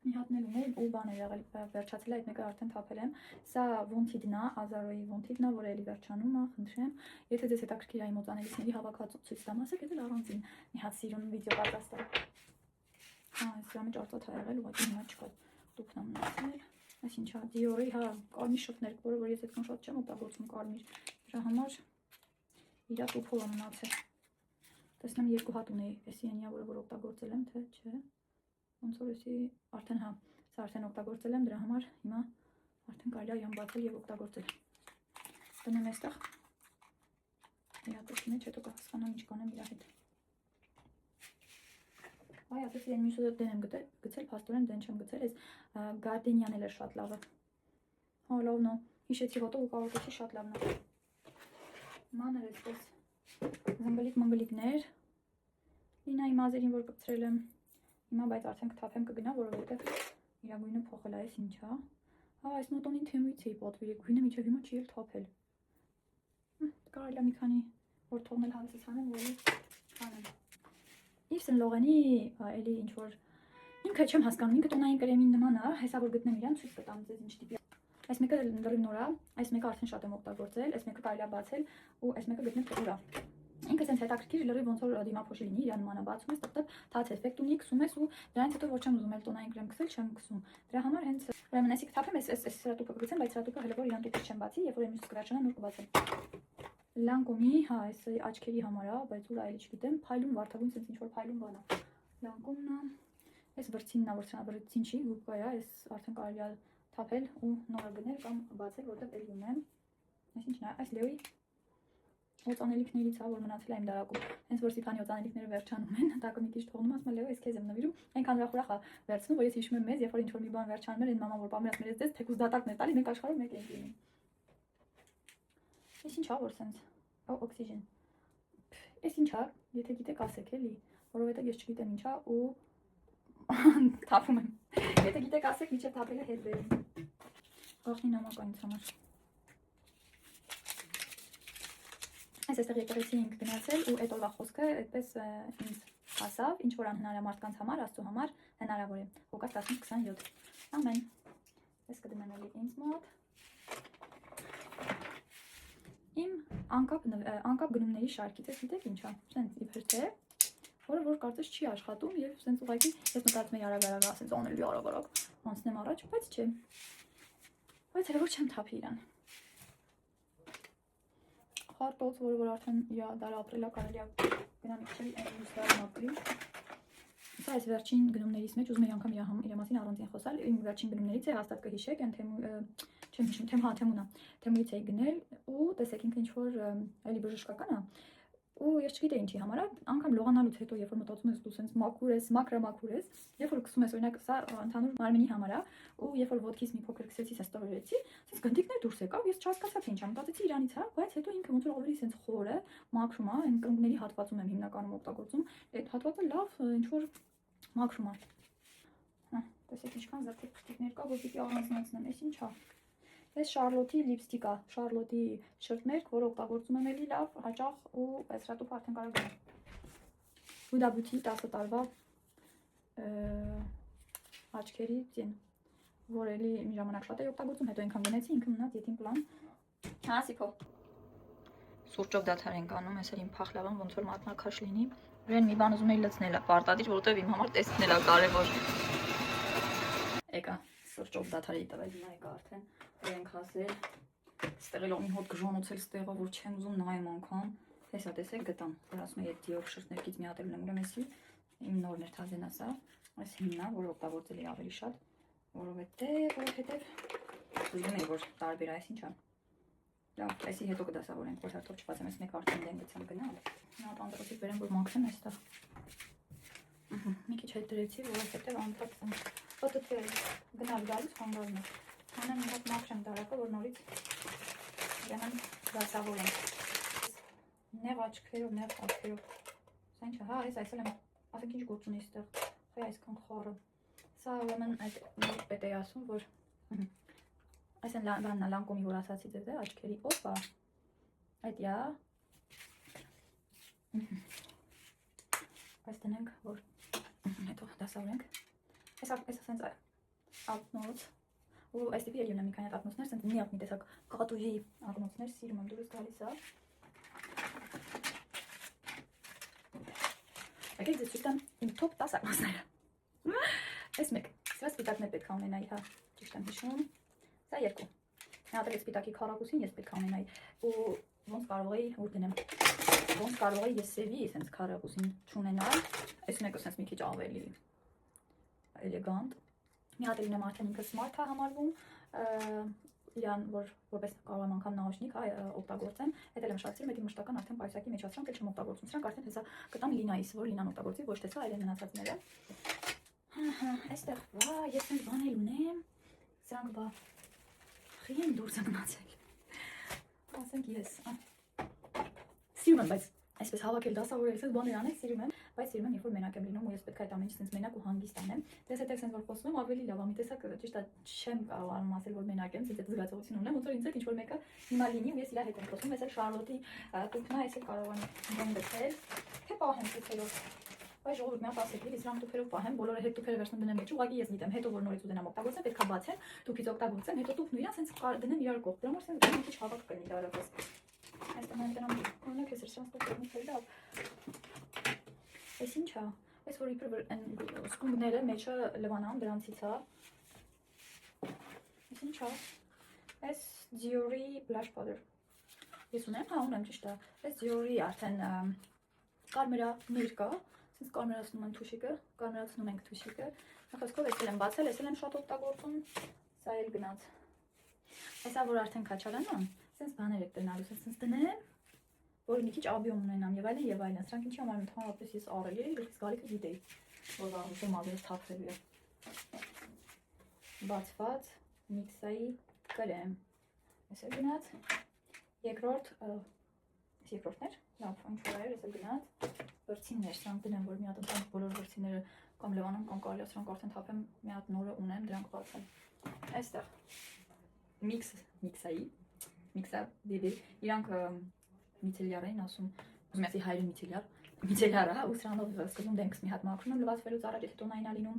Մի հատն էլ ուներ ու բան է եղել, վերջացել է, այդ մեկը արդեն թափել եմ։ Սա Wanted-ն է, Azaro-ի Wanted-ն է, որը էլի վերջանում է, խնդրեմ։ Եթե ձեզ հետաքրքիր է իմ օծանելիքների հավաքածու ցույց տամ, ասեք, դա առանձին մի հատ սիրուն վիդեո պատրաստել։ Հա, այս դրա մեջ արծաթ է եղել, ուղղակի հիմա չկա։ Դուքն է մնացել։ Այս ինչա, Dior-ի, հա, կարմիր շփներ, որը ես այդքան շատ չեմ օգտագործում կարմիր։ Դրա համար իրա տուփով է մնացել։ Տեսնեմ երկու հատ ունեի, էսի ենիա, որը օգտագործել եմ, թե չէ։ Ոնց որ էսի արդեն հա, սա արդեն օգտագործել եմ, դրա համար հիմա արդեն կարելի է իրան բացել եւ օգտագործել։ Դնեմ այստեղ։ Իրա տուփի մեջ հետո կհասկանամ ինչ կանեմ իրա հետ։ Այ ասես իրեն մյուսը դեն եմ գցել, փաստորեն դեն չեմ գցել, այս Gardenian-ն էլ է շատ լավը։ Հա, լավն է։ Հիշեցի հոտով ու կարոտեցի շատ լավն է։ Մանր էսպես զմբլիկ-մնգլիկներ։ Լինայի մազերին որ կպցրել եմ։ Հիմա բայց արդեն կթափեմ կգնա, որովհետև իր գույնը փոխել է, այս ինչա։ Հա, այս մոտոնին թեմույց էի պատվիրել, գույնը միջև հիմա չի էլ թափել։ Կարելի է մի քանի որ թողնել հանցից հանեմ, որի հանեմ։ Yves Saint Laurent-ի էլի ինչ որ ինքը չեմ հասկանում, ինքը տոնային կրեմին նման է, հեսա որ գտնեմ իրան ցույց կտամ ձեզ ինչ տիպի։ Այս մեկը լրիվ նոր է, այս մեկը արդեն շատ եմ օգտագործել, այս մեկը կարելի է բացել ու այս մեկը գտնեմ թե ուրա։ Ինքը sense հետաքրքիր լրիվ ոնց որ դիմափոշի լինի, իրան նման է բացում ես, տպտապ թաց էֆեկտ ունի, քսում ես ու դրանից հետո որ չեմ ուզում էլ տոնային կրեմ քսել, չեմ քսում։ Դրա համար հենց ուրեմն էսի կթափեմ, այս սրատուկը կգցեմ, բայց սրատուկը հələ որ իրան տուփից չեմ բացի, երբ որ մյուս կվերջանա նոր կբացեմ։ Lancome-ի, հա, այս աչքերի համար է, բայց ուր այլ չգիտեմ, փայլուն վարդագույն sense ինչ որ փայլուն բան է։ Lancome-ն է, այս վրցինն է, որ սա վրցին չի, գուկա է, այս արդեն կարելի է թափել ու նորը գնել կամ բացել, որտեղ էլի ունեմ։ Այս ինչն է, այս Leo-ի օծանելիքներից է, որ մնացել է իմ դարակում։ Հենց որ սիփանի օծանելիքները վերջանում են, տակը մի քիչ թողնում, ասում եմ Լեո, ես քեզ եմ նվիրում։ Այնքան ուրախ է վերցնում, որ ես հիշում եմ մեզ, երբ որ ինչ որ մի բան վերջանում էր, այն մաման որ պամիրած մեր դες թեկուզ դատակն է տալի, մենք աշխարհում մեկ ենք լինում։ Այս ինչա որ սենց, օքսիգեն։ Այս ինչա, եթե գիտեք ասեք էլի, որովհետև ես չգիտեմ ինչա ու թափում եմ։ Եթե գիտեք ասեք, միջև թափելը հետ բերեմ։ Գախնի նամակա ինձ համար։ Այս այստեղ եկեղեցի ենք գնացել ու այդ օրվա խոսքը այդպես ինձ հասավ, ինչ որ անհնար է մարդկանց համար, Աստծո համար հնարավոր է։ Ղուկաս 15:27։ Ամեն։ Ես կդնեմ էլի ինձ մոտ։ Իմ անկապ գնումների շարքից, ես գիտեք ինչա, սենց իբր թե, որը որ կարծես չի աշխատում եւ սենց ուղղակի ես մտածում եի արագ ասենց անելի արագ անցնեմ առաջ, բայց չէ։ Բայց հələ որ չեմ թափի իրան։ Հարտոց, որը որ արդեն իր դարը ապրելա կարելի է գնալ իջել այն մուսլարն ապրի։ Սա Սա այս վերջին գնումներից մեջ ուզում եի անգամ իր մասին առանձին խոսալ։ Իմ վերջին գնումներից է, հաստատ կհիշեք, այն չեմ հիշում, Թեմունա։ Թեմուից էի գնել ու տեսեք ինքը ինչ որ էլի բժշկական է։ Ու ես չգիտեի ինչի համար է, անգամ լողանալուց հետո, երբ որ մտածում ես դու սենց մաքուր ես, մաքրամաքուր ես, երբ որ գցում ես օրինակ սա ընդհանուր մարմինի համար է, ու երբ որ ոտքից մի փոքր քսեցի, սենց տորեցի, սենց գնդիկներ դուրս եկավ, ես չհասկացա թե ինչ ամ, մտածեցի իրանից է, բայց հետո ինքը ոնց որ ավելի սենց խոր է, մաքրում է, այն կնգների հատվածում եմ հիմնականում օգտագործում, այդ հատվածը լավ ինչ որ մաքրում է։ Հա, տեսեք ինչքան զարդի փրտիկներ կա, որ պիտի առանձնացնեմ, էս ինչ է։ Այս Շարլոտի լիպստիկ է, Շարլոտի շրթմերկ, որ օգտագործում եմ էլի լավ, հաճախ ու այսրատուփ արդեն կարող եմ։ Huda Beauty 10 տարվա աչքերի ձին, որ էլի մի ժամանակ շատ էի օգտագործում, հետո այնքան գնեցի, ինքը մնաց յետին պլան։ Հա, Սիփո։ Սուրճով դադար ենք անում, այս էլ իմ փախլավան ոնց որ մատնաքաշ լինի։ Ուրեն մի բան ուզում էի լցնել, պարտադիր, որովհետև իմ համար տեսքն էլ է կարևոր։ Եկա, սուրճով դադար էի տվել, հիմա եկա արդեն։ Ենք հասել, ստեղ էլ մի հոտ գժոնոցել ստեղով, որ չեմ ուզում նայեմ անգամ, հեսա տեսեք գտամ, որ ասում է ետ դիոր շրթներկից մի հատ էլ ունեմ, ուրեմն էսի իմ նորն էր թազենա սա, այս հիմնա, որ օգտագործել էի ավելի շատ, որովհետև ուզում էի, որ տարբեր այս ինչ է, լավ, այսի հետո կդասավորենք, որ հերթով չպացեմ, այս մեկ արդեն դեն գցեմ գնալ, մի հատ անդրոցիկ վերեմ, որ մաքրեմ այստեղ, մի քիչ հետ դրեցի, որովհետև անդրացեմ, հոտոթի գնալ գալուց խանգարում է։ Անեմ մի հատ մաքրեմ դարակը, որ նորից ուրեմն դասավորեմ։ Նեղ աչքերով, նեղ աչքերով։ Սա ինչ է, հա, այս էլ եմ, ասենք ինչ գործ ունի այստեղ, խե այսքան խառը։ Սա ուրեմն այդ պետ էի ասում, որ այս են լանկոմի, որ ասացի ձեզ է, աչքերի, օպա, այդ յա։ Այս տնենք, որ հետո դասավորենք։ Այս ասենց ակնոց ու այս տիպի էլի ունեմ մի քանի հատ ակնոցներ, սենց մի հատ մի տեսակ կատուժի ակնոցներ, սիրում եմ դուրս գալիս է։ Եկեք ձեզ ցույց տամ իմ top 10 ակնոցները։ Այս մեկ, սա սպիտակներ պետք է ունենայի, հա, ճիշտ եմ հիշում։ Սա երկու։ Մի հատ էլ սպիտակի քառակուսին ես պետք է ունենայի ու ոնց կարող էի ուր դնեմ։ Ոնց կարող էի ես սևի սենց քառակուսին չունենալ։ Այս մեկը սենց մի քիչ ավելի էլեգանտ։ Մի հատ էլ ունեմ արդեն ինքը smart է համարվում, իրան որպես կարող եմ անգամ նաուշնիկ օգտագործեմ, հետ էլ եմ շատ սիրում, էդի մշտական արդեն պայուսակի մեջ ասրանք էլ չեմ օգտագործում, սրանք արդեն հեսա կտամ Լինայից, որ Լինան օգտագործի, ոչ թե սա, այլ մնացածները։ Այստեղ, վա, ես այնք բան էլ ունեմ, սրանք բա, խի են դուրս է մնացել, ասենք ես, սիրում եմ, բայց այսպես հավաքել դասավորել, սենց բաներ անել սիրում եմ, բայց սիրում եմ, երբ որ մենակ եմ լինում ու ես պետք է այդ ամեն ինչ սենց մենակ ու հանգիստ անեմ, դες հետեք սենց որ խոսում եմ ավելի լավ, մի տեսակ ճիշտ է չեմ կարողանում ասել, որ մենակ եմ, սենց այդ զգացողություն ունեմ, ոնց որ ինձ հետ ինչ որ մեկը հիմա լինի ու ես իր հետ եմ խոսում, ես էլ Շարլոտի տուփն է, ես էլ կարող եմ դեն գցել, թե պահեմ տուփերով, բայց ժողովուրդ մի հատ ասեք, ես իրանք տուփերով պահեմ, բոլորը հետ տուփերը վերցնում դնեմ մեջ, ուղղակի ես գիտեմ, հետո որ նորից ուզենամ օգտագործեմ, պետք է բացեմ, տուփից օգտագործեմ, հետո տուփն ու իրան սենց դնեմ իրար կողք, դրա համար սենց մի քիչ հավաք կլինի դարակս։ Այստեղ այնտեղ օրինակ ես սրանց տուփերից էլ լավ։ Այս ինչ է, այս որ իբր սկումբները մեջը լվանան, դրանցից է, այս ինչ է, այս Dior-ի blush powder, ես ունեմ, հա ունեմ ճիշտ է, այս Dior-ի արդեն կարմերա ներկա, սենց կարմերացնում են թուշիկը, կարմերացնում ենք թուշիկը, նախոսքով ես էլ եմ բացել, ես էլ եմ շատ օգտագործում, սա էլ գնաց, այսա որ արդեն քաչալան է, սենց բաներ եք տնալու, սենց դնեմ, որ մի քիչ աբիոմ ունենամ եւ այլն, սրանք ինչի համար ընդհանրապես ես առել էի, գլխից գալիքը գիտեի, որ վաղուց ավելի թափվելու է։ Բացված միքսայի կրեմ։ Ես էլ գնաց, երկրորդներ, լավ, ինչ որ այր, ես էլ գնաց, վրցիններ, սրանք դնեմ, որ մի հատ ընտանիք բոլոր վրցինները կամ լվանան կամ կարելի է սրանք արդեն թափեմ, մի հատ նորը ունեմ, դրանք բացեմ։ Այստեղ միքսա բիբի, իրանք միցելյար էին ասում, ուզում ես հայրը միցելյար է, ու սրանով սկզբում դենքս մի հատ մաքրում եմ լվացվելուց առաջ, հետո նայնա լինում,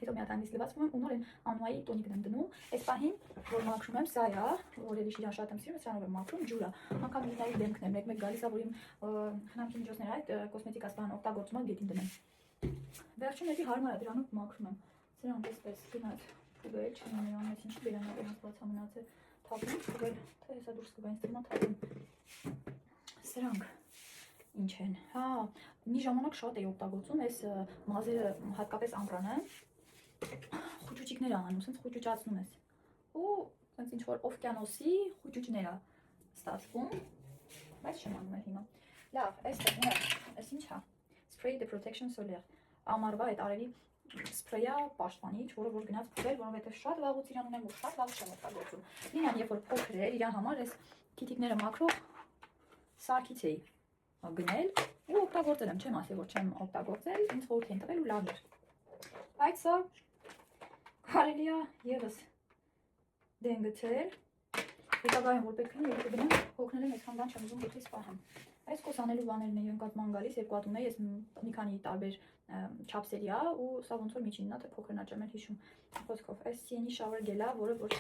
հետո մի հատ հանգիստ լվացվում եմ ու նոր են անուայի տոնիկն եմ դնում, այս պահին, որ մաքրում եմ, սա է, որ էլի շիրան շատ եմ սիրում, սրանով եմ մաքրում, ջուր է, անգամ Լինայի դեմքն եմ, մեկ գալիս է, որ իմ խնամքի միջոցները այդ կոսմետիկ ասպահան օգտագործում եմ, գետին դնեմ։ Վերջում էլի հարմար է, դրանով մաքրում եմ, սրանք այսպես գնաց փուգել, չեմ նրան ես ինչ բերանով իրանց բացա մնացել, թափում, փուգել, թե հեսա դուրս կգա ինձ թվում է թափում։ Սրանք ինչ են։ Հա, մի ժամանակ շատ էի օգտագործում այս մազերը, հատկապես ամռանը խուճուճիկներ անում, ասենց խուճուճացնում ես։ Ու ասենց ինչ որ օվկիանոսի խուճուճներ է ստացվում, բայց չեմ անում հիմա։ Լավ, այս ինչ է։ Spray the protection solar։ Ամառվա այդ արևի սփրեյա պաշտպանիչ, որը որ գնաց փոխել, որովհետև շատ վաղուց իրան ունեմ, որ շատ վաղ չեմ օգտագործում։ Լինան, երբ որ փոքր էր, իրան համար այս քիթիկները մաքրող սարքից էի գնել ու օգտագործել եմ, չեմ ասի, որ չեմ օգտագործել, ինձ խորհուրդ են տվել ու լավ էր։ Բայց սա կարելի է ևս դեն գցել։ Հետագայում որ պետք է եթե գնամ հոգնել եմ, այսքան բան չեմ ուզում գտից պահեմ։ Այս կոսանելու բաներն են ընկած ման գալիս, երկու հատ ունեի, ես մի քանի տարբեր չափսերի է ու սա ոնց որ միջինն է, թե փոքրն է, չեմ էլ հիշում։ Խոսքով, այս CN-ի շավեր գելա, որը որ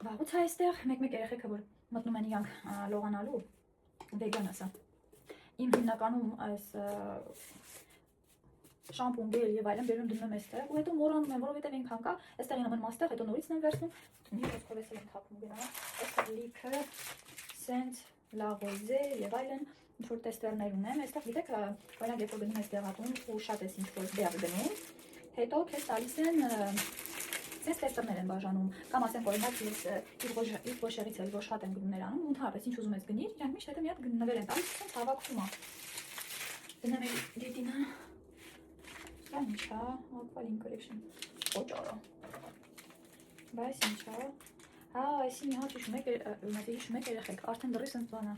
վաղուց է այստեղ, մեկ-մեկ երեխեքը որ մտնում են իրանք լողանալու, վեգան է սա։ Իմ հիմնականում այս շամպուն, գել եւ այլն բերում դնում եմ այստեղ ու հետո մոռանում եմ, որովհետեւ այնքան կա, այստեղ եմ մաստեղ, հետո նորից եմ վերցնում, մի խոսքով էս եմ թափում գնա, այստեղ լիքը, սենց, լաղոզե եւ այլն, ինչ որ տեստերներ ունեմ, այստեղ գիտեք, օրինակ երբ որ գնում ես դեղատուն ու շատ ես ինչ որ դեղ գնում, հետո քեզ տալիս են սենց տեստերներ են բաժանում, կամ ասենք օրինակ ես իր ոշերից էլ որ շատ եմ գնումներ անում, ընդհանրապես ինչ ուզում ես գնիր, իրանք միշտ հետո մի հատ նվեր են տալիս, սենց հավաքվում է։ Գնամ էլ դիտինա Սա ինչ է, Aqualine Collection, օճարը, բայց ինչ է, հա, այսի մի հատ հիշում եք երեխեք, արդեն դրի սենց բան է,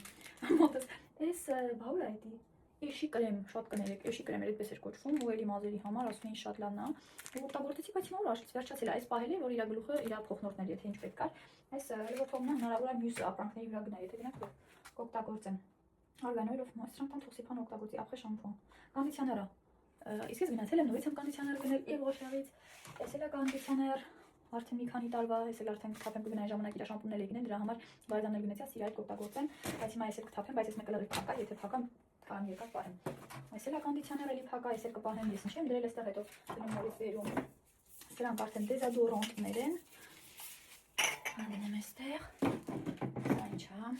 մոտս, այս բավուր է հետի, էշի կրեմ, շատ կներեք, էշի կրեմ էր այդպես էր կոչվում, ու էլի մազերի համար, ասում էին շատ լավն է, ու օգտագործեցի, բայց հիմա որ վերջացել է, այս պահել է, որ իր գլուխը իր փոխնորդներ, եթե ինչ պետք կար, այս որ թողնա հնարավոր է մյուս ապրանքների վրա գնա, եթե գնաք որ կօգտագործեմ, արգանոյլով սրանք տան թոքսիփան օգտագործի, ապխե շամպուն, կոնդիցիոները Իսկ ես գնացել եմ նորից եմ կոնդիցիոներ գնել եւ ոշերից, ես էլ կոնդիցիոներ արդեն մի քանի տարվա, ես էլ արդեն կթափեմ կգնայի ժամանակ իր շամպուններ էի գնել, դրա համար բարձրանել գնացի, ասի իրար կօգտագործեմ, բայց հիմա ես էլ կթափեմ, բայց ես մեկը լրիվ փակա, եթե փակամ կան երկար պահեմ։ Ես էլ կոնդիցիոներ էլի փակա, ես էլ կպահեմ, ես ինչ եմ դրել այստեղ հետո գնում նորից վերում։ Սրանք արդեն դեզոդորանտներ են։ Անդնեմ այստեղ։ Սա ինչ է։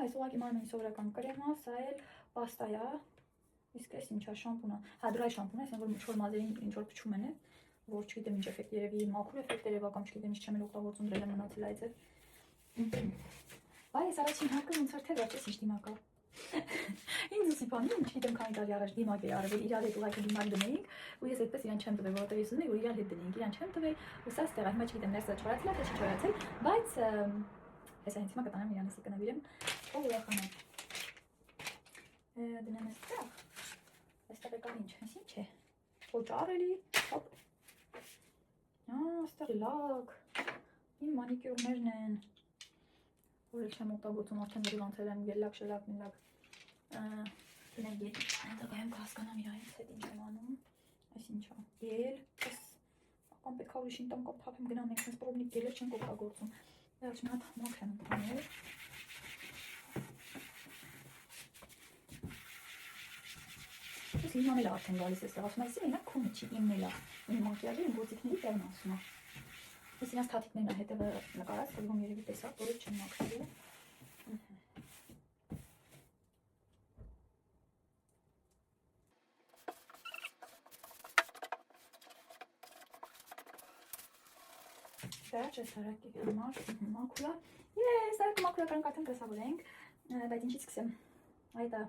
Այս ուղղակի մարմնի սովորական կրեմ է, սա էլ պաստա է։ Իսկ այս ինչ է շամպունը, հա դրայ շամպուն է, ասեն որ ինչ-որ մազերին ինչ-որ փչում են, որ չգիտեմ ինչ էֆեկտ երևի մաքուր էֆեկտ երևա կամ չգիտեմ ինչ չեմ էլ օգտագործում դրել եմ մնացել այդ է։ Բայց առաջին հարկը ոնց որ թե վերջից ինչ դիմակ է։ Ինձ ուսի բանի, չգիտեմ քանի տարի առաջ դիմակ էր արվել, իրար հետ ուղղակի դիմակ դնեինք, ու ես այդպես իրան չեմ տվել, որովհետև ես ուզում էի որ իրար հետ դնեինք, իրան չեմ տվել, ու սա ստեղ հիմա չգիտեմ ներսը չորացել է, թե չի չորացել, բայց հեսա ինձ հիմա կտանեմ իրանից կնավիրեմ, ու ուրախանամ։ Դնեմ այստեղ։ Այստեղ եկավ ինչ, այս ինչ է, օճար էլի, հոպ, այստեղ լակ, իմ մանիկյուրներն են, որ էլ չեմ օգտագործում, արդեն դրիվ անցել եմ գելլակ, շելակ, մինլակ, դնեմ գել, հետագայում կհասկանամ իրայից հետ ինչ եմ անում, այս ինչ է, գել, կամ պետք է ուրիշին տամ կամ թափեմ գնամ, մենք սենց պրոբնիկ գելը չենք օգտագործում, վերջ մի հատ մոք եմ ընդանել, Իմանել է արդեն գալիս էստեղ, ասում այսի մենակ քունը չի, իմն էլ է, իմ մակիաժի, իմ գործիքների տեղն ասում է։ Ես իրանց թաթիկներն է հետևը նկարած, թվում երևի տեսավ, որը չեմ մաքրելու։ Վերջ այս հարակի համար մաքուրա, ես այդ մաքուրակարան կարդեն կրսավորենք, բայց ինչից սկսեմ, այդ է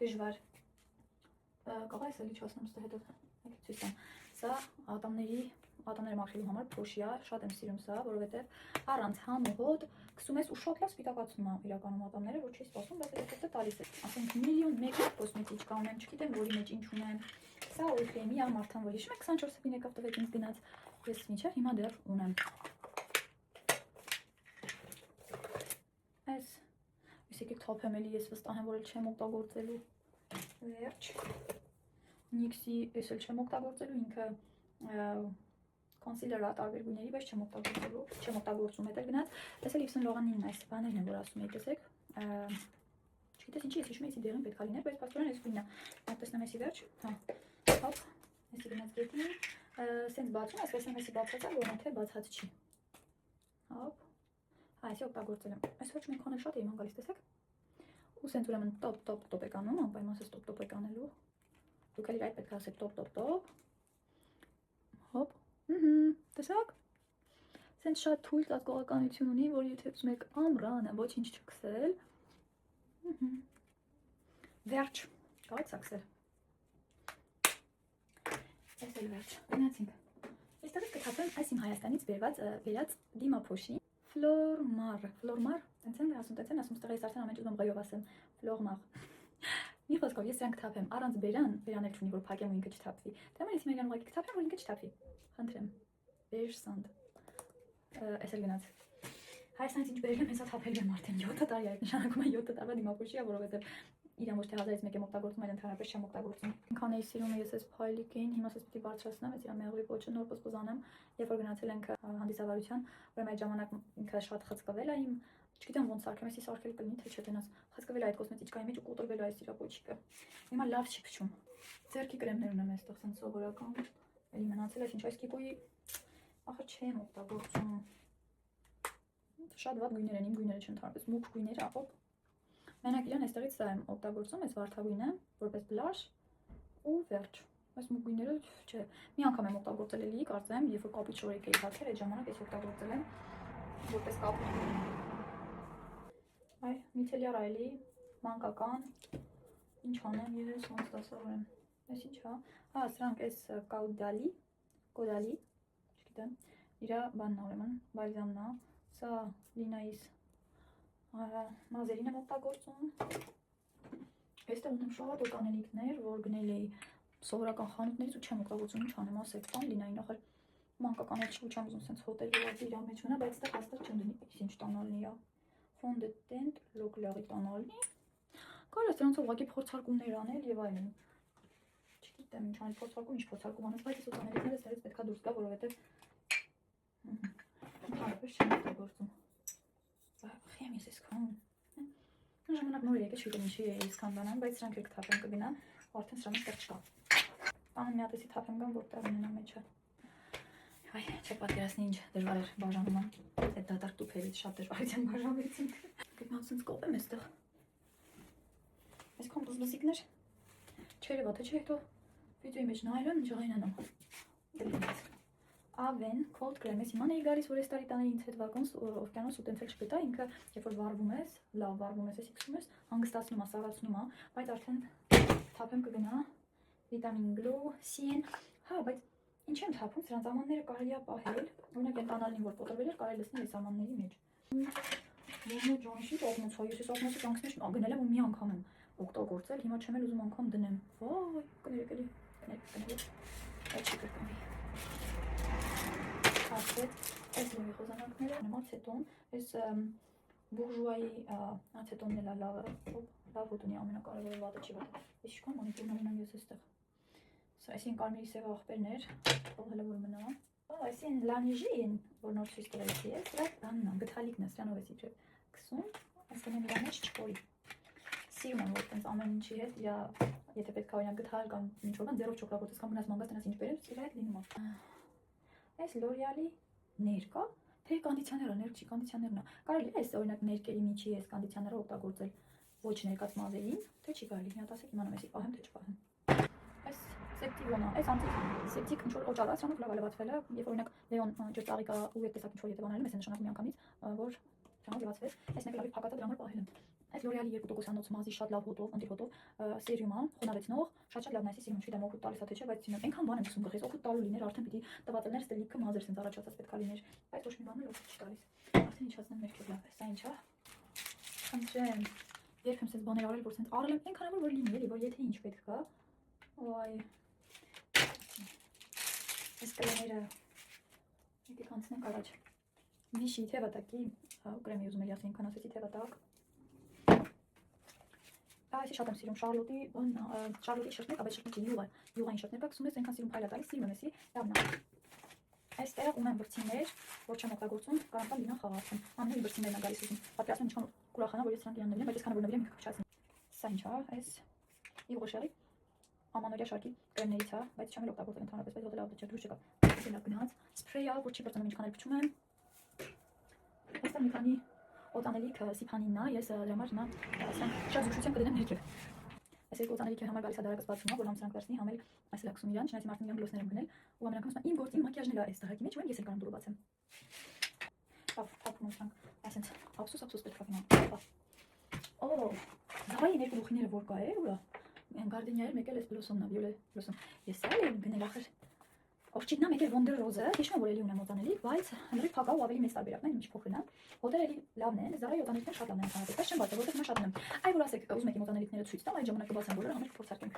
դժվար Կաղա ես էլի չասնեմ ստե հետով ցույց տամ։ Սա ատամները մաքրելու համար փոշի է, շատ եմ սիրում սա, որովհետև առանց համ ու հոտ քսում ես ու շատ լավ սպիտակացնում է իրականում ատամները, որ չի սպասում, բայց հետո տալիս է։ Ասենք միլիոն մեկ կոսմետիկա ունեմ, չգիտեմ որի մեջ ինչ ունեմ։ Սա Oriflame-ի է մարդան, որ հիշում եք 24 հոգին եկավ տվեց ինձ գնաց։ Ես մինչև հիմա դեռ ունեմ։ Այս եկեք թափեմ էլի, ես վստահ եմ, որ էլ չեմ օգտագործելու։ Վերջ Նիքսի ես էլ չեմ օգտագործելու, ինքը կոնսիլեր է տարբեր գույների, բայց չեմ օգտագործում, հետ էլ գնաց, ես էլ Yves Saint Laurent-ին այս բաներն են, որ ասում էի, տեսեք, չգիտես ինչի, ես հիշում էի դեղին պետք է լիներ, բայց փաստորեն այս գույնն է, տեսնեմ էսի վերջ, հա, հոպ, էսի գնաց գետին, սենց բացում, այս տեսնեմ էսի բացած է, որն թե բացած չի, հոպ, հա, էսի օգտագործել եմ, այս ոչ մի քոնել շատ էի ման գալիս, տեսեք, ու սենց ուրեմն տոպ եք անում, անպայման սենց տոպ եք անելու։ Դուք էլ այդ պետք է ասեք տոպ։ Հոպ։ Տեսակ։ Սենց շատ թույլ ծածկողականություն ունի, որ եթե ուզում եք ամռանը ոչինչ չքսել։ Վերջ, կարողացեք սկսել։ Այս էլ վերջ, գնացինք։ Այստեղից կթափեմ այս իմ Հայաստանից վերած դիմափոշի Ֆլորմար, տենց են ասում, ստեղ ես արդեն ամեն ճուտում ղայով ասեմ, Ֆլորմար։ Մի խոսքով ես սրանք թափեմ, առանց բերանել չունի, որ փակեմ ու ինքը չթափվի։ Թե մենից մերյան ուղղակի կթափեմ, որ ինքը չթափվի։ Խնդրեմ։ Բերսանդ։ Այս էլ գնաց։ Հայաստանից ինչ բերել եմ, հեսա թափել եմ արդեն 7 տարի, այդ նշանակում է 7 տարվա դիմափոշի է, որովհետև իրան ոչ թե 1000-ից մեկ եմ օգտագործում, այլ ընդհանրապես չեմ օգտագործում։ Ինքան էի սիրում ես այս փայլիկին, հիմա ես պիտի բարձրացնեմ, այս իր մեղրի ոճը նոր պսպզանեմ, երբ որ գնացել ենք հանդիսավարության, ուրեմն այդ ժամանակ ինքը շատ խցկվել է իմ, չգիտեմ ոնց սարքեմ, էսի սարքել կլինի, թե չէ տենաց, խցկվել է այդ կոսմետիկայի մեջ ու կոտրվել է այս իր ոճիկը։ Հիմա լավ չի փչում։ Ձեռքի կրեմներ ունեմ այստեղ, սենց սովորական, էլի մնացել է, ինչ այս կիպոյի ախր չեմ օգտագործում։ Շատ վատ գույներ են, իմ գույները չեն ընդհանրապես մուգ գույները, օպ։ Մենակ իրան այստեղից սա եմ օգտագործում, այս վարդագույնը, որպես բլաշ ու վերջ։ Այս մուգ գույները չէ։ Մի անգամ եմ օգտագործել էլի, կարծեմ, երբ որ կապի շորիկ էի հագել, այդ ժամանակ ես օգտագործել եմ որպես կապի։ Այ միցելյար այլի, մանկական, ինչ անեմ, ես ոնց դասավորեմ։ Այս ինչ հա։ Հա, սրանք այս կոդալի, չգիտեմ, իրա բանն է ուրեմն, բալզամն է, սա Լինայիս մազերին եմ օգտագործում։ Այստեղ ունեմ շատ օգանելիքներ, որ գնել էի սովորական խանութներից ու չեմ օգտագործում, ինչ անեմ, ասեք տան Լինային, ախր մանկական էլ չի ու չեմ ուզում սենց հոտել ողացի իր մեջ մնա, բայց այստեղ հաստատ չեմ դնի, ինչ տանալնի է։ Fond de teint L'Occlusive տանալնի։ Կարելի է սրանցով ուղղակի փորձարկումներ անել եւ այլն։ Չգիտեմ ինչ անել փորձարկում, ինչ փորձարկում անես, բայց այս օգանելիքները ստերից պետքա դուրս գա, որովհետեւ ընդհանրապես չեմ օգտագործում։ Խիամ ես այսքան։ Ժամանակ նոր եկել չգիտեմ ինչի էի սկանդանան, բայց սրանք էլ կթափեմ կգնա, արդեն սրանից տեղ չկա։ Տանը մի հատ էսի թափեմ գամ, որտեղ ունենա մեջը։ Այ, չեք պատկերացնի ինչ դժվար էր բաժանումը։ Այդ դատարկ տուփերից շատ դժվարությամբ բաժանվեցինք։ Գտնամ սենց կոպեմ էստեղ։ Այսքան բզբզիկներ։ Չերևա թե չէ հետո վիդեոյի մեջ նայել եմ, ջղային անում։ Aven cold cream, ես իման էի գալիս, որ այս տարի տանը ինձ հետ վագոն օվկիանոս ու տենցել չպետա, ինքը երբ որ վառվում ես, լավ վառվում ես, էսի քսում ես, հանգստացնում է, սաղացնում է, բայց արդեն թափեմ կգնա, վիտամին գլու, C-ն, հա, բայց ինչ եմ թափում, սրանց ամանները կարելի է պահել, օրինակ այն տանալին, որ կոտրվել էր, կարելի լցնել այս ամանների մեջ։ Ոնո ջանիշ ինչ օգնոց, ես այս օգնոցի կյանքից մեջ գնել եմ ու մի անգամ եմ օգտագործել, հիմա չեմ էլ ուզում անգամ դնեմ։ Վայ, կներեք էլի, այդ չի կրկնվի։ Այս լույի խոզանակները նեմ ացետոն, այս բուրժուայի ացետոնն էլ է լավ հոտ ունի, ամենակարևորը վատը չի վատ։ Ես շքան մանիպուրն ունեմ ես էստեղ։ Սա այսին կարմիրի սև աղբերներ, թողել է որ մնա։ Այսին լանիժին, որ նոր ցույց տվեցի ես, սրա բանն է, գթալիկն է, սրանով ես իջել քսում, այսինքն իրա մեջ չկորի։ Սիրում եմ, որ տենց ամեն ինչի հետ իրա, եթե պետք է օրինակ գթալ կամ ինչ որ բան, ձեռով չօգտագործես կամ գնաս մանգաս տնաս ինչ բերել, իրա հետ լինում է։ Այս L'Oreal-ի ներկա, թե կոնդիցիոները, ներք չի, կոնդիցիոներն է։ Կարելի է այս օրինակ ներկերի միջի այս կոնդիցիոները օգտագործել ոչ ներկած մազերին, թե չի կարելի, մի հատ ասեք իմանամ էսի պահեմ, թե չպահեմ։ Այս սեպտիվոնա, այս անտիսեպտիկ ինչ որ օճառա, սրանով լավ է լվացվել է, երբ օրինակ Լեոն ջրծաղիկա ու այդ տեսակ ինչ որ եթե բանել եմ, այս նշանակում միանգամից, որ սրանով լվացվեց, այս մեկը լավ փակած է դրա համար պահել եմ։ Այս L'Oreal-ի 2%-անոց մազի շատ լավ հոտով, ընտիր հոտով, սերիում է, խոնավեցնող, շատ լավն է, այսի սիրում չգիտեմ օգուտ տալիս է թե չէ, բայց սիրում այնքան բան եմ ասում գլխիս, օգուտ տալու լիներ, արդեն պիտի տվածելներ ստելիքը մազեր սենց առաջացած պետքա լիներ, բայց ոչ մի բան էլ օգուտ չի տալիս։ Արդեն իջացնեմ ներքև լավ է, սա ինչ է։ Խնդրեմ, երբ եմ սենց բաներ արել, որ սենց արել եմ, այնքանավոր որ լինի էլի, որ եթե ինչ պետք կա, ոայ։ Այս կլեները եկեք անցնենք առաջ։ Վիշի թևատակի կրեմի ուզում էի ասել, ինքան ասեցի թևատակ։ Այսի շատ եմ սիրում Շարլոտի շրթներ, բայց շրթնի յուղային շրթներ կա, քսում ես այնքան սիրում փայլ է տալիս, սիրում եմ էսի, լավն է։ Այստեղ ունեմ բրցիներ, որ չեմ օգտագործում, կարանտան լինան խաղացում։ Ամեն բրցիներն է գալիս ուզում։ Պատկերացնում ինչքան ուրախանա, որ ես սրանք իրան նվիրեմ, բայց այսքան որ նվիրեմ ինքը կփչացնի։ Սա ինչ է, այս Yves Rocher-ի ամանորյա շարքի կրեմներից է, բայց չեմ էլ օգտագործել ընդհանրապես, բայց հոտել լավ չէ, դուրս չեկա։ Լավ գնաց։ Սփրեյ է, որ չի բրծնում ինչքան էլ փչում եմ։ Այստեղ մի քանի օտանելիքը սիփանինն է, ես դրա համար հիմա ասեմ շատ զուգշությամբ կդնեմ ներքև։ Այս երկու օտանելիքի համար գալիս է դարակը սպասումա, որ համսրանք վերցնի, համել այս լաքսում իրան, չնայած մարդն իրան գլոսներ եմ գնել, ու ամենականում իմ գործի մակիաժն էլ է այս դարակի մեջ, ու ես էլ կարող դուրը բացեմ։ Թափ մուսանք, այսինքն ափսոս պետք է գնա։ Օ, զավայի ներքո գլուխիները որ կա է, ուրա։ Գարդինիայր մեկ էլ էս բլոսոմն է, վիոլե բլոսոմ։ Ես էլ եմ գնել ախր։ Օրջիտնա մեկ էլ Wonder Rose-ը, հիշում եմ որ էլի ունեմ օտանելիք, բայց հենց փակա ու ավելի մեծ տարբերակն է, ինչ փոքրն է։ Հոտերը էլի լավն են, զարայի օտանելիքները շատ լավն են ընդհանրապես, բայց չեմ բացել, որովհետև հիմա շատ ունեմ։ Այ որ ասեք, ուզում եք իմ օտանելիքները ցույց տամ, այդ ժամանակ կբացեմ բոլորը, համեր փորձարկենք։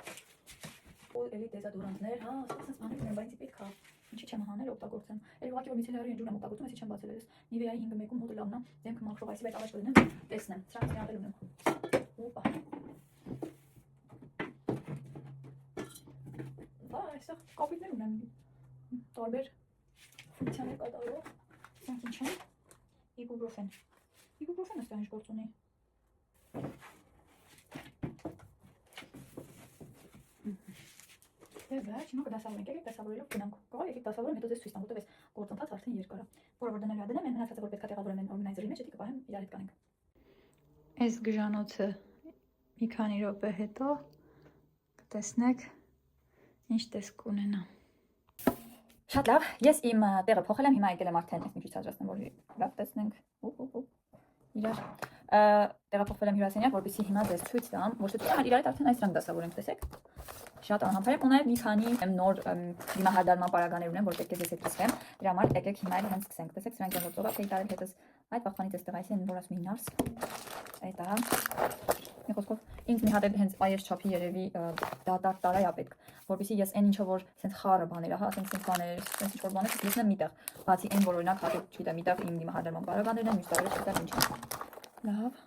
Ու էլի դեզոդորանտներ, հա, ասես բաներ ունեմ, բայց պետք է։ Ինչի՞ չեմ հանել օգտագործեմ։ Էլ ուղղակի որ միցելարի ընջուր եմ օգտագործում, այսի չեմ բացել ես։ Nivea-ի 5-1-ում հոտը լավն է, դեմքը մաքրող այսի, բայց առաջ կդնեմ, տեսնեմ։ Սրանց մի հատ էլ ունեմ։ Օպա։ Բա, այստեղ կապիտներ ունեմ։ Տարբեր ֆունկցիաներ կատարող։ Սրանք ինչ են։ Իբուպրոֆեն։ Իբուպրոֆենը ստեղ ինչ գործ ունի։ Վերջ, հիմա կդասավորենք, եկեք դասավորելով գնանք։ Կարող եկեք դասավորեմ, հետո ձեզ ցույց տամ, որտեղ էս գործընթացը արդեն երկար է։ Որը որ դնելու է դնեմ, մնացածը որ պետք է տեղավորեմ այն օրգանայզերի մեջ, դա կպահեմ իրար հետ կանենք։ Այս գժանոցը մի քանի րոպե հետո կտեսնեք ինչ տեսք կունենա։ Շատ լավ, ես իմ տեղը փոխել եմ, հիմա եկել եմ արդեն ես մի քիչ ցածրացնեմ, որ լավ տեսնենք։ Իրար տեղափոխվել եմ հյուրասենյակ, որպեսզի հիմա ձեզ ցույց տամ, ոչ թե ցույց տամ, իրար հետ արդեն այս դրանք դասավորենք, տեսեք։ Շատ անհամբար եմ, ունեմ մի քանի նոր դիմահարդարման պարագաներ ունեմ, որ պետք է ձեզ հետ կիսվեմ։ Դրա համար եկեք հիմա էլ հենց սկսենք։ Տեսեք, սրանք են գործողակ էի տարել հետս այդ բախտանից էստեղ այսին որ ասում ինարս։ Այդ է։ Մի խոսքով ինձ մի հատ էլ հենց այս չափի երևի դատարկ տարայա պետք, որպեսզի ես այն ինչը որ սենց խառը բաներ, հա, սենց բաներ, սենց ինչ որ բաներ լցնեմ միտեղ։ Բացի այն որ օրինակ հատուկ, չգիտեմ, միտեղ իմ դիմահարդարման պարագաներն են, մյուս տարերը չգիտեմ ինչ է։ Լավ։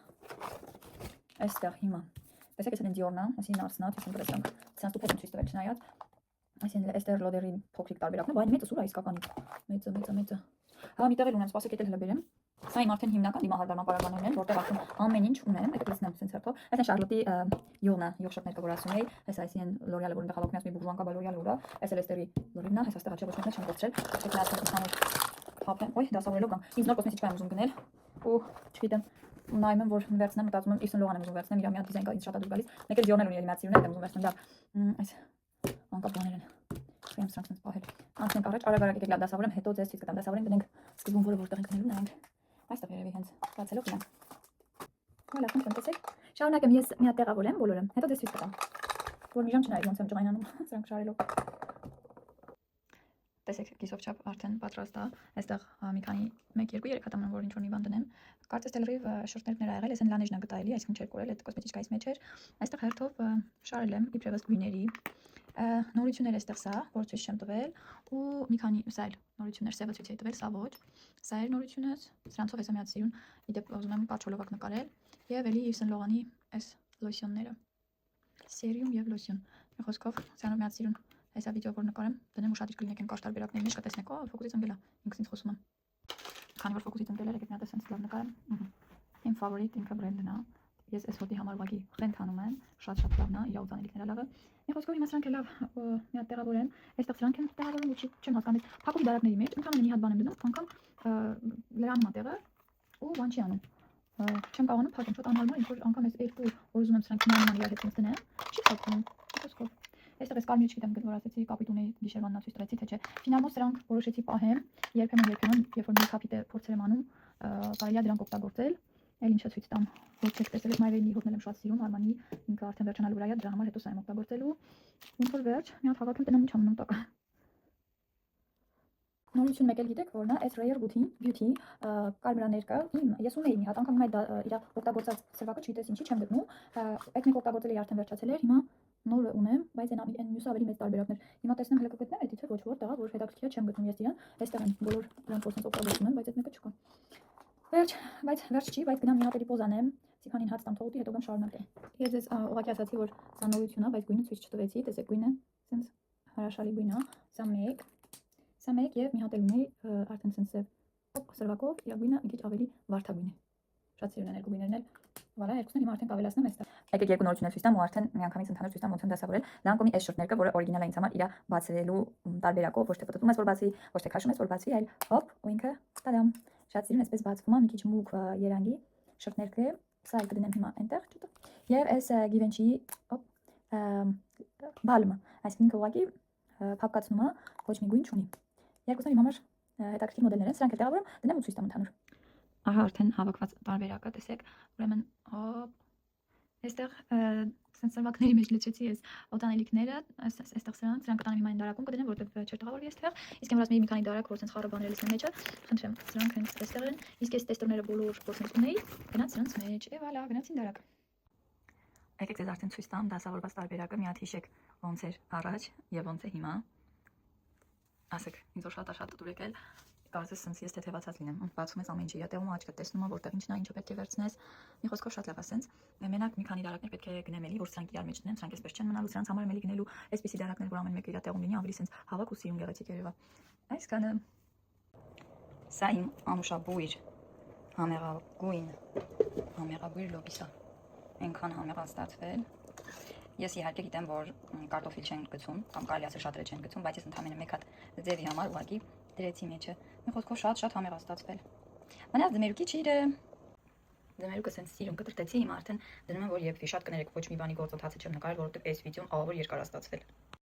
Այստեղ հիմա տեսեք, այս են Dior-ն, այսին Nars-ն, ցույց տվեցինք։ Սրանց դուք եք ցույց տվել չնայած։ Այսին Estée Lauder-ի փոքրիկ տարբերակն է, բայց մեծը սուր է իսկականի։ Մեծը։ Հա, միտեղ էլ ունեմ, սպասեք եկել հələ բերեմ։ Սա իմ արդեն հիմնական դիմահարդարման պարագաներն են, որտեղ արդեն ամեն ինչ ունեմ, եկեք լցնեմ սենց հերթով։ Այս են Charlotte-ի յուղնը, յուղշոթներ որ ասում էի, այս այսին L'Oreal-ը, որը խաղակնած մի բուրժուան կա, L'Oreal-ը ուրա, այս էլ Estée-ի L'Oreal-ն է, այս աստեղ աչի ոչ մեկ չեմ կորցրել։ Եկեք լացնեմ ինքնանոց թափեմ, ոյ, դասավորելով կամ։ Ինձ նոր կոսմետիկա եմ ուզում գնել ու չգիտեմ նայում եմ որ վերցնեմ, մտածում եմ Yves Saint Laurent եմ ուզում վերցնեմ, իր մի հատ դիզայն կա ինձ շատ է դուր գալիս։ Մեկ էլ Dior-ն ունի էլիմացիոն եմ ուզում վերցնեմ, լավ։ Այս անկապ բաներ են։ Խիամ սրանք սենց պահել։ Անցնենք առաջ, արագ եկեք լավ դասավորեմ, հետո ձեզ ցույց կտամ, դասավորենք դնենք սկզբում որը որտեղ ենք դնելու նայենք։ Այստեղ երևի հենց բացելով գնանք։ Հա լավ, ոնց տեսեք։ Շարունակեմ ես մի հատ տեղավորեմ բոլորը, հետո ձեզ ցույց կտամ։ Որ մի ժամ չնայեք ոնց եմ ջղայնանում սրանք շարելով։ Տեսեք, կիսով չափ արդեն պատրաստ է։ Այստեղ մի քանի 1-2-3 հատ ամեն որ ինչ որ մի բան դնեմ։ Կարծես Telriv շորտներն ա եղել, ես այն լանեջն ա գտայելի, այսինքն չէր կորել, այդ կոսմետիկայից մեջ էր։ Այստեղ հերթով շարել եմ իբրևս գույների։ Նորություններ էստեղ սա, որ ցույց չեմ տվել, ու մի քանի սա էլ նորություններ սևը ցույց էի տվել, սա ոչ։ Սա էր նորությունս, սրանցով էս միած սիրուն, իդեպ ուզում եմ պատշոլովակ նկարել, եւ էլի Yves Saint Laurent-ի այս լոսյոնները։ Սերիում եւ լոսյոն։ Մի խոսքով սրանով միած սիրուն Այսա վիդեո որ նկարեմ, դնեմ ուշադիր կլինեք այն կարճ տարբերակների մեջ կտեսնեք, ֆոկուսից ընկել է, ինքս ինձ խոսում եմ։ Քանի որ ֆոկուսից ընկել է, եկեք մի հատ էսենց լավ նկարեմ։ Իմ ֆավորիտ ինքը բրենդն է։ Ես այս հոտի համար ուղղակի խենթ անում եմ, շատ լավն է, իր ուտանելիքները լավը։ Մի խոսքով հիմա սրանք էլ լավ մի հատ տեղավորեմ, այստեղ սրանք են տեղավորում, ու չեմ հասկանում, փակուղի դարակների մեջ, ընդհանրապես մի հատ բան եմ դնում, անգամ լրանում է տեղը ու բան չի անում։ Չեմ կարողանում փակեմ, շատ անհարմար, ինչ որ անգամ այս երկու որ ուզում եմ սրանք միանման իրար հետ դնեմ, չի փակվում։ Մի խոսքով Այստեղ ես կարմիր չգիտեմ որ ասեցի կապիտունի գիշերվանն ցույց տվեցի թե չէ։ Ֆինալմոս սրանք որոշեցի պահեմ, երբեմն երբ որ մի կապիտը փորձել եմ անում, կարելի է դրանք օգտագործել։ Էլ ինչա ցույց տամ, ոչ եք տեսել Մայվեյնի հոտն եմ շատ սիրում, Արմանի ինքը արդեն վերջանալու վրա է, դրա համար հետո սա եմ օգտագործելու։ Ոնց որ վերջ, մի հատ հավաքում տնեմ ինչ անում տակը։ Նորություն մեկ էլ գիտեք որն է, այս Rare Beauty կարմրաներ կա, ես ունեի մի հատ, անգամ հիմա իր օգտագործած սրվակը չգիտես ինչի չեմ գտնում, այդ մեկ օգտագործել էի արդեն վերջացել էր, հիմա նորը ունեմ, բայց այն մյուսը ավելի մեծ տարբերակներ։ Հիմա տեսնեմ հələ կգտնեմ էդի թե ոչ որտեղ, որ հետաքրքիր է չեմ գտնում ես իրան, այստեղ են բոլոր դրանք որոնց օգտագործում են, բայց այդ մեկը չկա։ Վերջ, բայց վերջ չի, բայց գնամ մի հատ էլի պոզ անեմ, սիփանին հաց տամ թողուտի, հետո գամ շարունակեմ։ Ես ձեզ ուղղակի ասացի, որ սա նորություն է, բայց գույնը ցույց չտվեցի, տեսեք գույնը, սենց հրաշալի գույն է, սա մեկ եւ մի հատ էլ ունեի արդեն սենց սև սրվակով, իր գույնը մի քիչ ավելի վարդագույն է։ Շատ սիրուն են երկու գույներն էլ։ Վալա, երկուսն հիմա արդեն կավելացնեմ այստեղ։ Եկեք երկու նորություններ ցույց տամ ու արդեն միանգամից ընդհանուր ցույց տամ ոնց են դասավորել։ Լանկոմի այս շորտները, որը օրիգինալ է ինձ համար, իրա բացելու տարբերակով, ոչ թե պտտում ես որ բացի, ոչ թե քաշում ես որ բացի, այլ հոպ ու ինքը տադամ։ Շատ սիրուն էսպես բացվում է, մի քիչ մուգ երանգի, շրթներքը, սա էլ կդնեմ հիմա այնտեղ ճուտը։ Եվ այս Givenchy բալմը, այսինքն ուղղակի փափկացնում է, ոչ մի գույն չունի։ Երկուսն իմ համար հետաքրքիր մոդելներ են, սրանք էլ տեղավորում, դնեմ ու ցույց տամ ընդհանուր։ Ահա արդեն հավաքված տարբերակը, տեսեք, ուրեմն այստեղ sense սրվակների մեջ լցրեցի ես օտանելիքները, այստեղ սրանք կտանեմ հիմա այն դարակում կդնեմ, որտեղ չէր տղավորվի այստեղ, իսկ եմ ասում մի քանի դարակ, որ sense խառը բաներ լցնեմ մեջը, խնդրեմ, սրանք հենց այստեղ են, իսկ այս տեստորները բոլոր որ sense ունեի, գնաց սրանց մեջ, եւ վալա, գնացին դարակ։ Եկեք ձեզ արդեն ցույց տամ դասավորված տարբերակը, մի հատ հիշեք ոնց էր առաջ եւ ոնց է հիմա։ Ասեք, ինձ որ շատ դուր եկել, կարծես sense ես թեթևացած լինեմ, բացում ես ամեն ինչի, յատեղում աչքդ տեսնում ես որտեղ ինչն է, ինչը պետք է վերցնես։ Մի խոսքով շատ լավ է sense։ Մենակ մի քանի դարակներ պետք է գնեմ էլի, որ սրանք իրար մեջ դնեմ, սրանք էսպես չեն մնալու, սրանց համար էլի գնելու այսպիսի դարակներ, որ ամեն մեկը իր յատեղում լինի, ավելի sense հավաք ու սիրուն գեղեցիկ երևա։ Այսքանը։ Սա իմ անուշաբույր համեղագույր լոբիսա։ Այնքան համեղ ստացվել։ Ես իհարկե գիտեմ, որ կարտոֆիլ չեն գցում, կամ կարելի ասել շատերը չեն գցում, բայց ես ընդհանրապես մեկ հատ ձևի համար ուղղակի դրեցի մեջը։ Մի խոսքով շատ համեղ ստացվել։ Մնաց դմերուկի ճիրը։ Դմերուկը sense սիրուն կտրտեցի, հիմա արդեն դնում եմ, որ եփվի, շատ կներեք, ոչ մի բանի գործընթացը չեմ նկարել, որովհետև այս վիդեոն ավոր երկար է ստացվել։